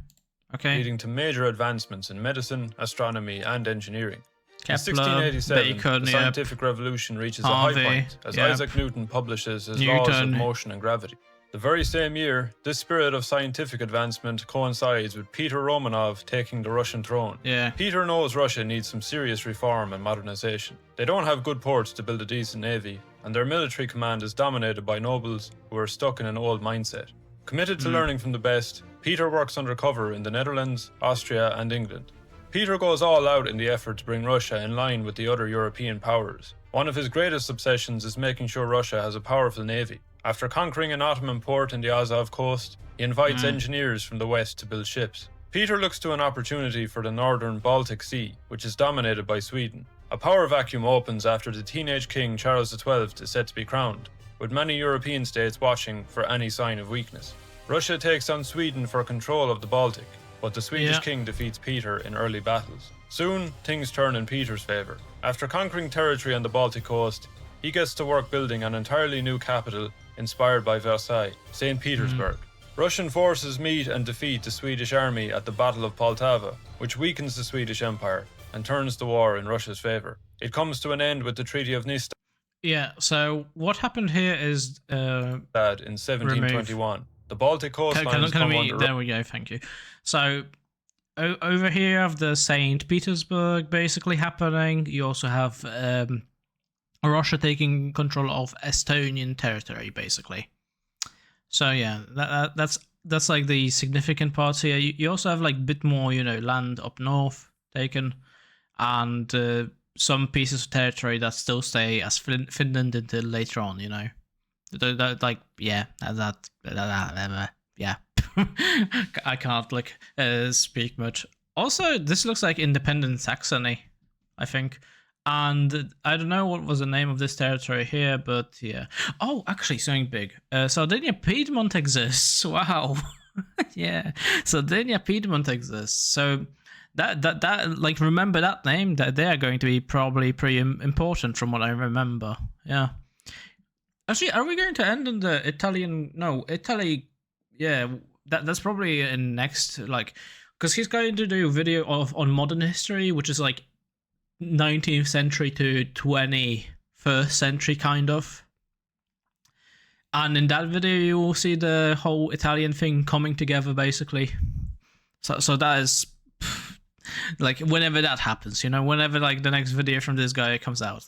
Okay. Leading to major advancements in medicine, astronomy, and engineering. Kepler, in 1687, Bacon, the scientific revolution reaches a high point as Isaac Newton publishes his laws of motion and gravity. The very same year, this spirit of scientific advancement coincides with Peter Romanov taking the Russian throne. Yeah. Peter knows Russia needs some serious reform and modernization. They don't have good ports to build a decent navy, and their military command is dominated by nobles who are stuck in an old mindset. Committed to learning from the best, Peter works undercover in the Netherlands, Austria, and England. Peter goes all out in the effort to bring Russia in line with the other European powers. One of his greatest obsessions is making sure Russia has a powerful navy. After conquering an Ottoman port in the Azov coast, he invites engineers from the west to build ships. Peter looks to an opportunity for the northern Baltic Sea, which is dominated by Sweden. A power vacuum opens after the teenage king Charles XII is set to be crowned, with many European states watching for any sign of weakness. Russia takes on Sweden for control of the Baltic, but the Swedish king defeats Peter in early battles. Soon, things turn in Peter's favour. After conquering territory on the Baltic coast, he gets to work building an entirely new capital inspired by Versailles, St. Petersburg. Russian forces meet and defeat the Swedish army at the Battle of Poltava, which weakens the Swedish Empire and turns the war in Russia's favour. It comes to an end with the Treaty of Nystad. Yeah, so what happened here is in 1721. The Baltic coastline is come under... There we go, thank you. So over here you have the St. Petersburg basically happening. You also have Russia taking control of Estonian territory, basically. So yeah, that's like the significant parts here. You also have like a bit more, you know, land up north taken, and some pieces of territory that still stay as Finland until later on, you know. Like, yeah, yeah. I can't like speak much. Also, this looks like independent Saxony, I think. And I don't know what was the name of this territory here, but yeah. Oh, actually, something big. Sardinia Piedmont exists. Wow. Yeah, Sardinia Piedmont exists. So that like, remember that name. That they are going to be probably pretty important from what I remember. Yeah. Actually, are we going to end on the Italian? No, Italy. Yeah, that's probably in next, like, because he's going to do a video on modern history, which is like 19th century to 21st century kind of. And in that video, you will see the whole Italian thing coming together, basically. So that is like, whenever that happens, you know, whenever like the next video from this guy comes out,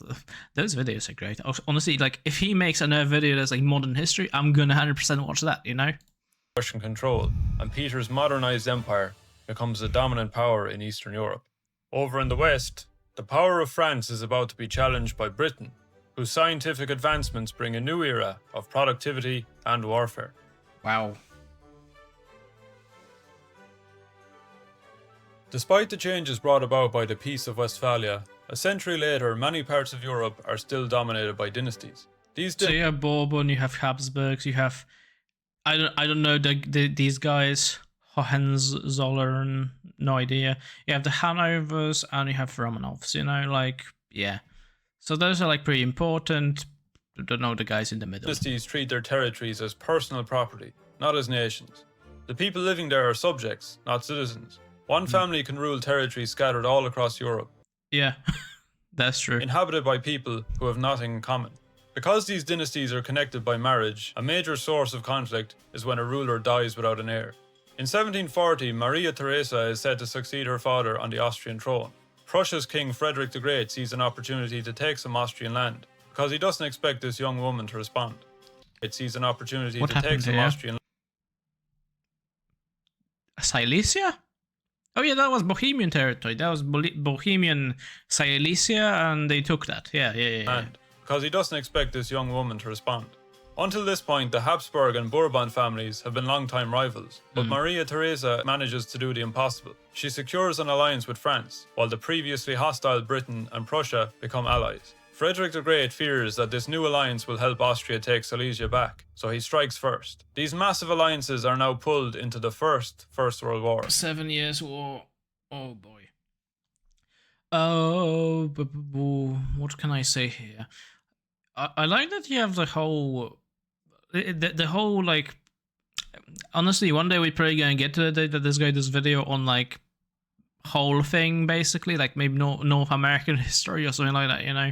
those videos are great. Honestly, like, if he makes another video that's like modern history, I'm gonna 100% watch that, you know. Russian control, and Peter's modernized empire becomes the dominant power in Eastern Europe. Over in the West, the power of France is about to be challenged by Britain, whose scientific advancements bring a new era of productivity and warfare. Wow. Despite the changes brought about by the Peace of Westphalia, a century later, many parts of Europe are still dominated by dynasties. So you have Bourbon, you have Habsburgs, you have, I don't know these guys, Hohenzollern, no idea. You have the Hanovers and you have Romanovs, you know, like, yeah. So those are like pretty important. I don't know the guys in the middle. Dynasties treat their territories as personal property, not as nations. The people living there are subjects, not citizens. One family can rule territories scattered all across Europe. Yeah, that's true. Inhabited by people who have nothing in common. Because these dynasties are connected by marriage, a major source of conflict is when a ruler dies without an heir. In 1740, Maria Theresa is said to succeed her father on the Austrian throne. Prussia's King Frederick the Great sees an opportunity to take some Austrian land, because he doesn't expect this young woman to respond. It sees an opportunity to take some Austrian land. Silesia? Oh yeah, that was Bohemian territory. That was Bohemian Silesia, and they took that. Yeah. Because he doesn't expect this young woman to respond. Until this point, the Habsburg and Bourbon families have been long-time rivals, but Maria Theresa manages to do the impossible. She secures an alliance with France, while the previously hostile Britain and Prussia become allies. Frederick the Great fears that this new alliance will help Austria take Silesia back, so he strikes first. These massive alliances are now pulled into the First World War. 7 Years' War. Oh boy. Oh, what can I say here? I like that you have the whole like, honestly, one day we're probably gonna get to the day that this guy does video on like whole thing, basically, like maybe North American history or something like that, you know.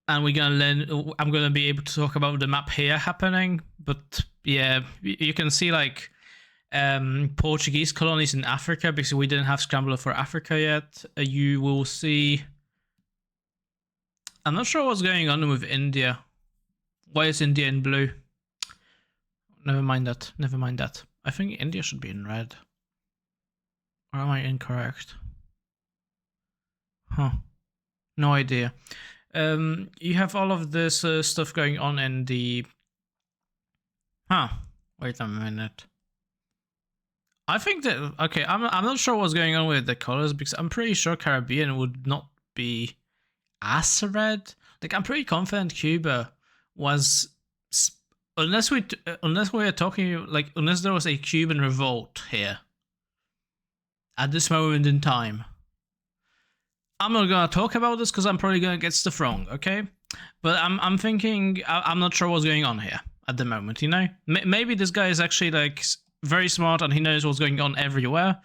And we're gonna learn. I'm gonna be able to talk about the map here happening, but yeah, you can see like Portuguese colonies in Africa, because we didn't have Scrambler for Africa yet. You will see. I'm not sure what's going on with India. Why is India in blue? Never mind that. I think India should be in red. Or am I incorrect? Huh. No idea. You have all of this stuff going on in the... Wait a minute. I think that... Okay, I'm not sure what's going on with the colors, because I'm pretty sure Caribbean would not be as red. Like, I'm pretty confident Cuba was... Unless we're talking, like, unless there was a Cuban revolt here at this moment in time. I'm not gonna talk about this because I'm probably gonna get stuff wrong, okay? But I'm thinking, I'm not sure what's going on here at the moment, you know? Maybe this guy is actually, like, very smart and he knows what's going on everywhere.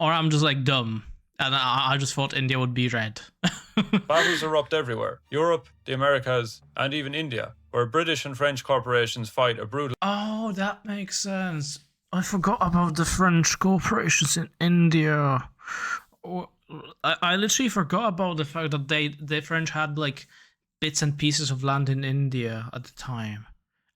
Or I'm just, like, dumb. And I just thought India would be red. Battles erupt everywhere. Europe, the Americas, and even India, where British and French corporations fight a brutal... Oh, that makes sense. I forgot about the French corporations in India. I literally forgot about the fact that the French had like bits and pieces of land in India at the time,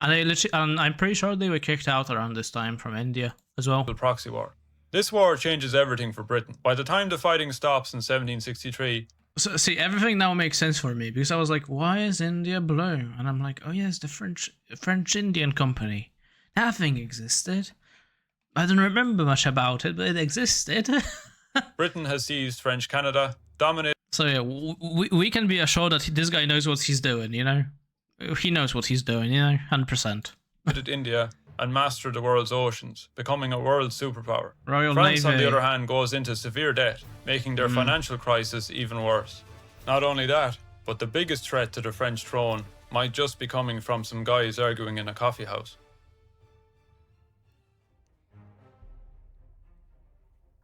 and I'm pretty sure they were kicked out around this time from India as well. Proxy war. This war changes everything for Britain. By the time the fighting stops in 1763... So, see, everything now makes sense for me, because I was like, why is India blue? And I'm like, oh yes, the French Indian Company. That thing existed. I don't remember much about it, but it existed. Britain has seized French Canada, dominated... So yeah, we can be assured that this guy knows what he's doing, you know? He knows what he's doing, you know? 100%. India and mastered the world's oceans, becoming a world superpower. Royal France, Navy. on the other hand, goes into severe debt, making their financial crisis even worse. Not only that, but the biggest threat to the French throne might just be coming from some guys arguing in a coffee house.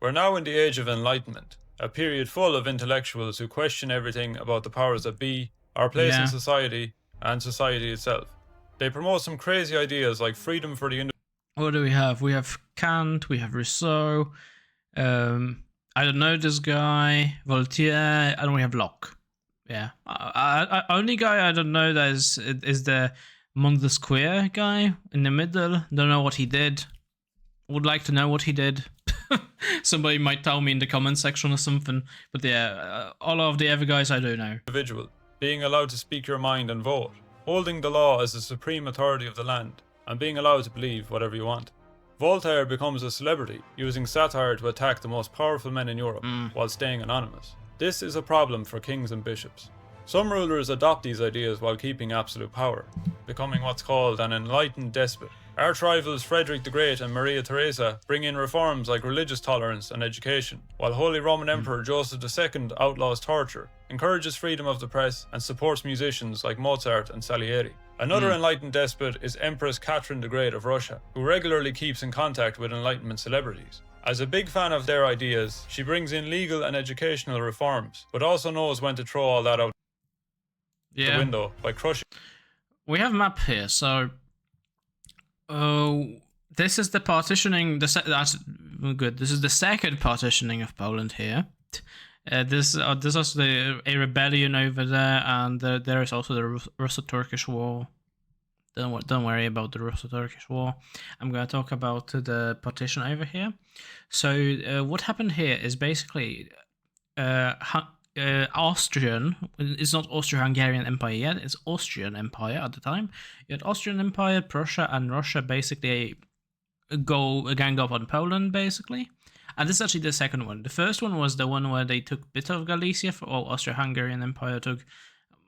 We're now in the Age of Enlightenment, a period full of intellectuals who question everything about the powers that be, our place in society, and society itself. They promote some crazy ideas like freedom for the individual. What do we have? We have Kant, we have Rousseau, I don't know this guy, Voltaire, and we have Locke. Yeah. Only guy I don't know that is the Montesquieu guy in the middle. Don't know what he did. Would like to know what he did. Somebody might tell me in the comment section or something. But yeah, all of the other guys I do know. Individual, being allowed to speak your mind and vote, holding the law as the supreme authority of the land, and being allowed to believe whatever you want. Voltaire becomes a celebrity, using satire to attack the most powerful men in Europe, while staying anonymous. This is a problem for kings and bishops. Some rulers adopt these ideas while keeping absolute power, becoming what's called an enlightened despot. Arch rivals Frederick the Great and Maria Theresa bring in reforms like religious tolerance and education, while Holy Roman Emperor Joseph II outlaws torture, encourages freedom of the press, and supports musicians like Mozart and Salieri. Another enlightened despot is Empress Catherine the Great of Russia, who regularly keeps in contact with Enlightenment celebrities. As a big fan of their ideas, she brings in legal and educational reforms, but also knows when to throw all that out the window by crushing. We have a map here, so this is the partitioning. That's good. This is the second partitioning of Poland here. There's also a rebellion over there, and there is also the Russo-Turkish War. Don't worry about the Russo-Turkish War. I'm going to talk about the partition over here. So what happened here is basically Austrian. It's not Austro-Hungarian Empire yet. It's Austrian Empire at the time. You had Austrian Empire, Prussia, and Russia basically gang up on Poland basically. And this is actually the second one. The first one was the one where they took a bit of Galicia, or Austro-Hungarian Empire took.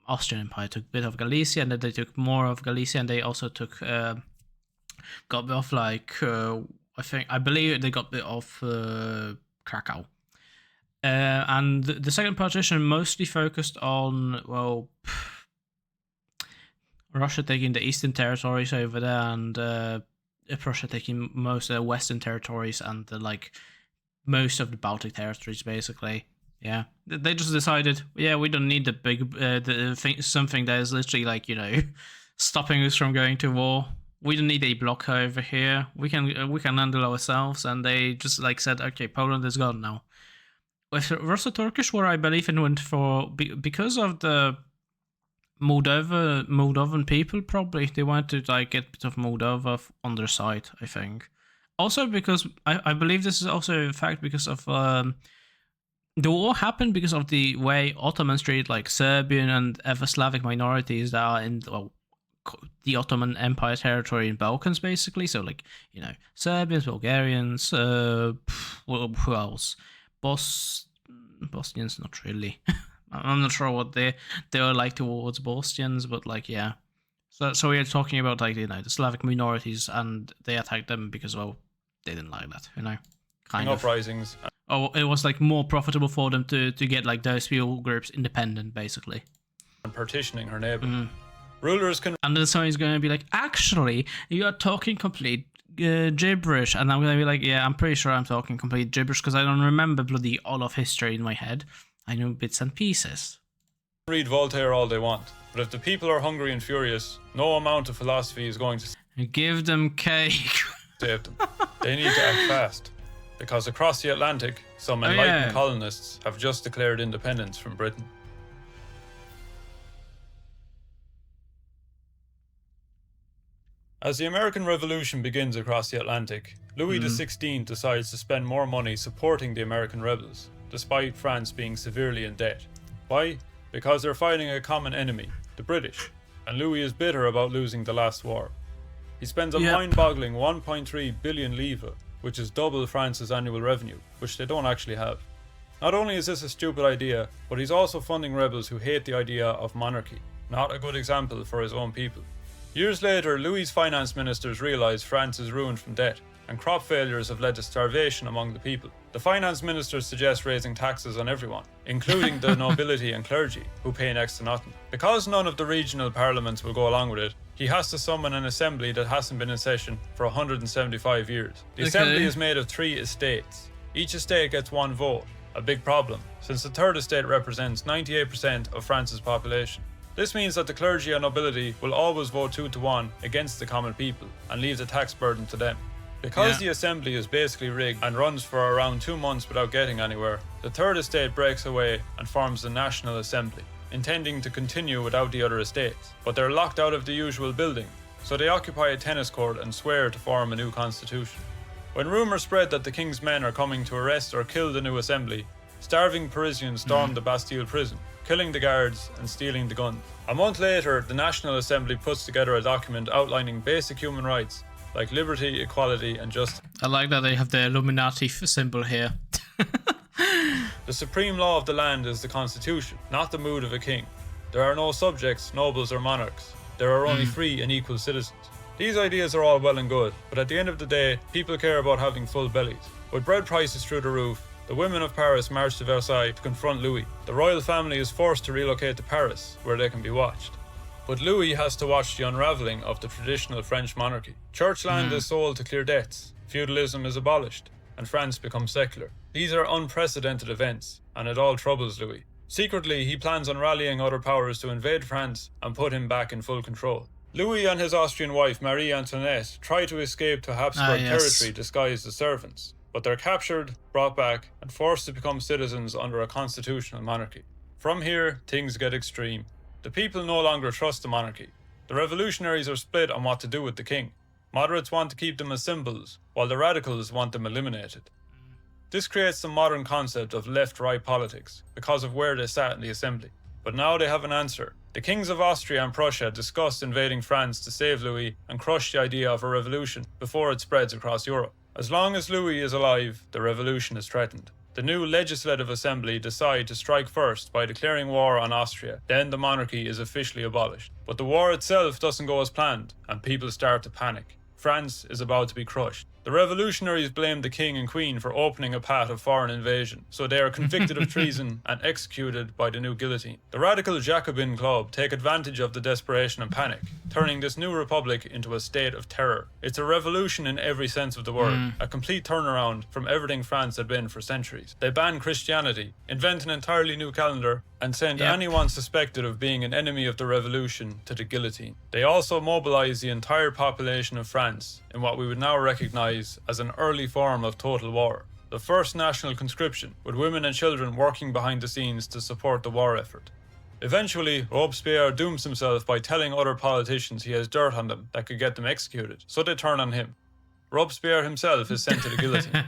Austrian Empire took a bit of Galicia, and then they took more of Galicia, and they also took got a bit of I believe they got a bit of Krakow. And the second partition mostly focused on Russia taking the eastern territories over there, and Prussia taking most of the western territories and most of the Baltic territories basically. Yeah, they just decided, we don't need the big, something that is literally stopping us from going to war. We don't need a block over here. We can handle ourselves. And they just said, okay, Poland is gone now. With Russo-Turkish War, I believe it went for because of the Moldovan people. Probably they wanted to get a bit of Moldova on their side. I think also because I believe this is also a fact because of. The war happened because of the way Ottomans treated Serbian and other Slavic minorities that are in the Ottoman Empire territory in Balkans, basically. So Serbians, Bulgarians, who else? Bosnians, not really. I'm not sure what they were like towards Bosnians, but yeah. So we're talking about the Slavic minorities, and they attacked them because they didn't like that, kind of uprisings. Oh, it was more profitable for them to get those people groups independent, basically. And partitioning her neighbor. Rulers can. And then someone's going to be actually, you are talking complete gibberish, and I'm going to be I'm pretty sure I'm talking complete gibberish because I don't remember bloody all of history in my head. I know bits and pieces. Read Voltaire all they want, but if the people are hungry and furious, no amount of philosophy is going to give them cake. Save them. They need to act fast. Because across the Atlantic, some enlightened colonists have just declared independence from Britain. As the American Revolution begins across the Atlantic, Louis XVI decides to spend more money supporting the American rebels, despite France being severely in debt. Why? Because they're fighting a common enemy, the British, and Louis is bitter about losing the last war. He spends a mind-boggling 1.3 billion livres, which is double France's annual revenue, which they don't actually have. Not only is this a stupid idea, but he's also funding rebels who hate the idea of monarchy. Not a good example for his own people. Years later, Louis' finance ministers realise France is ruined from debt, and crop failures have led to starvation among the people. The finance ministers suggest raising taxes on everyone, including the nobility and clergy, who pay next to nothing. Because none of the regional parliaments will go along with it, he has to summon an assembly that hasn't been in session for 175 years. The assembly is made of 3 estates. Each estate gets 1 vote, a big problem, since the third estate represents 98% of France's population. This means that the clergy and nobility will always vote 2 to 1 against the common people and leave the tax burden to them. Because the assembly is basically rigged and runs for around 2 months without getting anywhere, the third estate breaks away and forms the National Assembly, intending to continue without the other estates. But they're locked out of the usual building, so they occupy a tennis court and swear to form a new constitution. When rumours spread that the king's men are coming to arrest or kill the new assembly, starving Parisians stormed the Bastille prison, killing the guards and stealing the guns. A month later, the National Assembly puts together a document outlining basic human rights like liberty, equality and justice. I like that they have the Illuminati symbol here. The supreme law of the land is the constitution, not the mood of a king. There are no subjects, nobles or monarchs. There are only free and equal citizens. These ideas are all well and good, but at the end of the day, people care about having full bellies. With bread prices through the roof, the women of Paris march to Versailles to confront Louis. The royal family is forced to relocate to Paris, where they can be watched. But Louis has to watch the unravelling of the traditional French monarchy. Church land is sold to clear debts. Feudalism is abolished. and France becomes secular. These are unprecedented events, and it all troubles Louis. Secretly, he plans on rallying other powers to invade France and put him back in full control. Louis and his Austrian wife Marie Antoinette try to escape to Habsburg territory disguised as servants, but they're captured, brought back, and forced to become citizens under a constitutional monarchy. From here, things get extreme. The people no longer trust the monarchy. The revolutionaries are split on what to do with the king. Moderates want to keep them as symbols, while the radicals want them eliminated. This creates the modern concept of left-right politics, because of where they sat in the assembly. But now they have an answer. The kings of Austria and Prussia discussed invading France to save Louis and crush the idea of a revolution before it spreads across Europe. As long as Louis is alive, the revolution is threatened. The new Legislative Assembly decide to strike first by declaring war on Austria. Then the monarchy is officially abolished. But the war itself doesn't go as planned, and people start to panic. France is about to be crushed. The revolutionaries blame the king and queen for opening a path of foreign invasion, so they are convicted of treason and executed by the new guillotine. The radical Jacobin club take advantage of the desperation and panic, turning this new republic into a state of terror. It's a revolution in every sense of the word, a complete turnaround from everything France had been for centuries. They ban Christianity, invent an entirely new calendar, and send anyone suspected of being an enemy of the revolution to the guillotine. They also mobilize the entire population of France in what we would now recognize as an early form of total war. The first national conscription, with women and children working behind the scenes to support the war effort. Eventually, Robespierre dooms himself by telling other politicians he has dirt on them that could get them executed, so they turn on him. Robespierre himself is sent to the guillotine.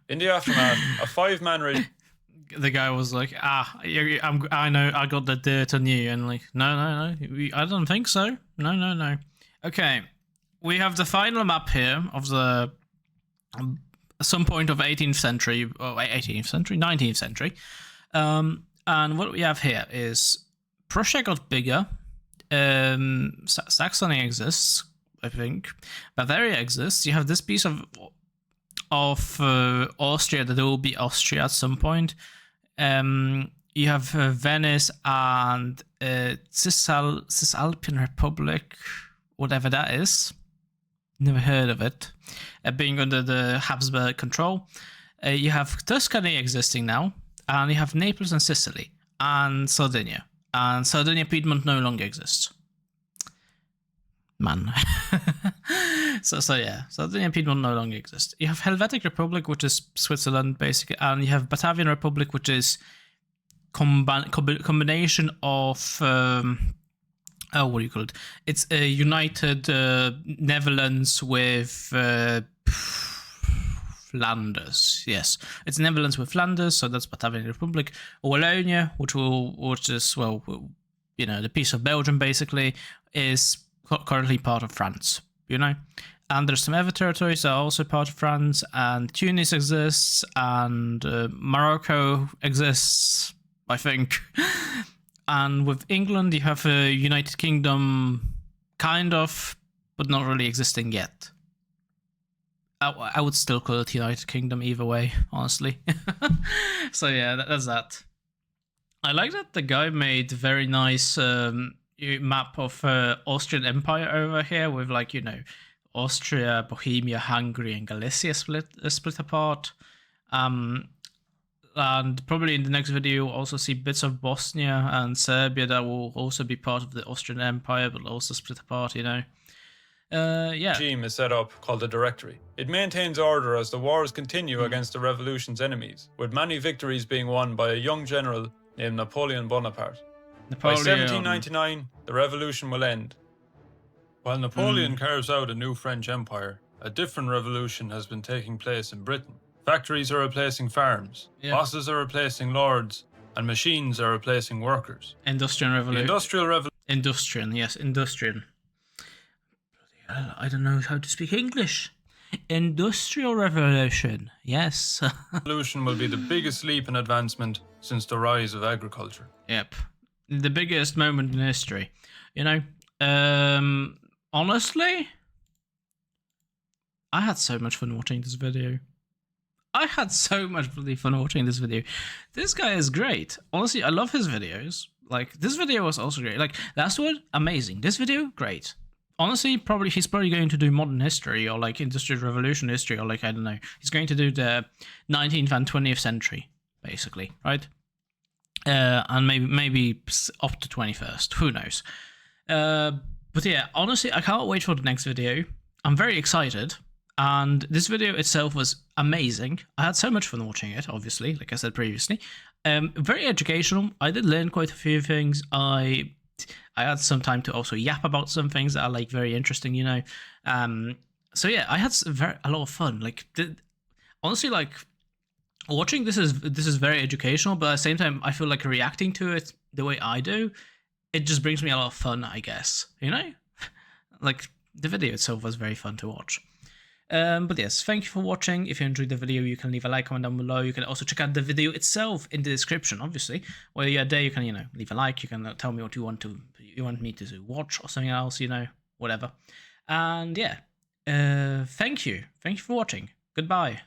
In the aftermath, a 5-man the guy was like, I know, I got the dirt on you. And like, no, I don't think so. No. Okay, we have the final map here of the some point of 18th century, or 18th century, 19th century. And what we have here is Prussia got bigger. Saxony exists, I think. Bavaria exists. You have this piece of Austria that will be Austria at some point. You have Venice and Cisalpine Republic, whatever that is. Never heard of it. Being under the Habsburg control. You have Tuscany existing now, and you have Naples and Sicily, and Sardinia. And Sardinia Piedmont no longer exists. Man. so yeah, Sardinia Piedmont no longer exists. You have Helvetic Republic, which is Switzerland, basically, and you have Batavian Republic, which is combination of what do you call it? It's a united Netherlands with Flanders. Yes, it's Netherlands with Flanders, so that's Batavian Republic. Wallonia, which is the piece of Belgium, basically, is currently part of France, and there's some other territories that are also part of France, and Tunis exists, and Morocco exists, I think. And with England, you have a United Kingdom, kind of, but not really existing yet. I would still call it United Kingdom either way, honestly. So yeah, that's that. I like that the guy made very nice map of Austrian Empire over here with Austria, Bohemia, Hungary, and Galicia split apart. And probably in the next video we'll also see bits of Bosnia and Serbia that will also be part of the Austrian Empire, but also split apart, Yeah. Regime is set up called the Directory. It maintains order as the wars continue against the revolution's enemies, with many victories being won by a young general named Napoleon Bonaparte. By 1799, the revolution will end. While Napoleon carves out a new French empire, a different revolution has been taking place in Britain. Factories are replacing farms, bosses are replacing lords, and machines are replacing workers. Industrial revolution. Industrial revolution. Industrial, yes, industrial. Bloody hell, I don't know how to speak English. Industrial revolution, yes. Revolution will be the biggest leap in advancement since the rise of agriculture. Yep, the biggest moment in history. Honestly, I had so much fun watching this video. I had so much bloody fun watching this video. This guy is great. Honestly, I love his videos. This video was also great. Last one, amazing. This video, great. honestly, he's probably going to do modern history or like industrial revolution history or like, I don't know. He's going to do the 19th and 20th century, basically, right? And maybe up to 21st. Who knows? But yeah, honestly, I can't wait for the next video. I'm very excited. And this video itself was amazing. I had so much fun watching it, obviously, like I said previously. Very educational. I did learn quite a few things. I had some time to also yap about some things that are like very interesting, you know. So yeah, I had a lot of fun. Like, honestly, like watching this is very educational, but at the same time, I feel like reacting to it the way I do, it just brings me a lot of fun, I guess. You know, like the video itself was very fun to watch. But yes, thank you for watching. If you enjoyed the video, you can leave a like, comment down below. You can also check out the video itself in the description, obviously. While you're there, you can, you know, leave a like. You can tell me what you want me to watch or something else, you know, whatever. And yeah, thank you for watching. Goodbye.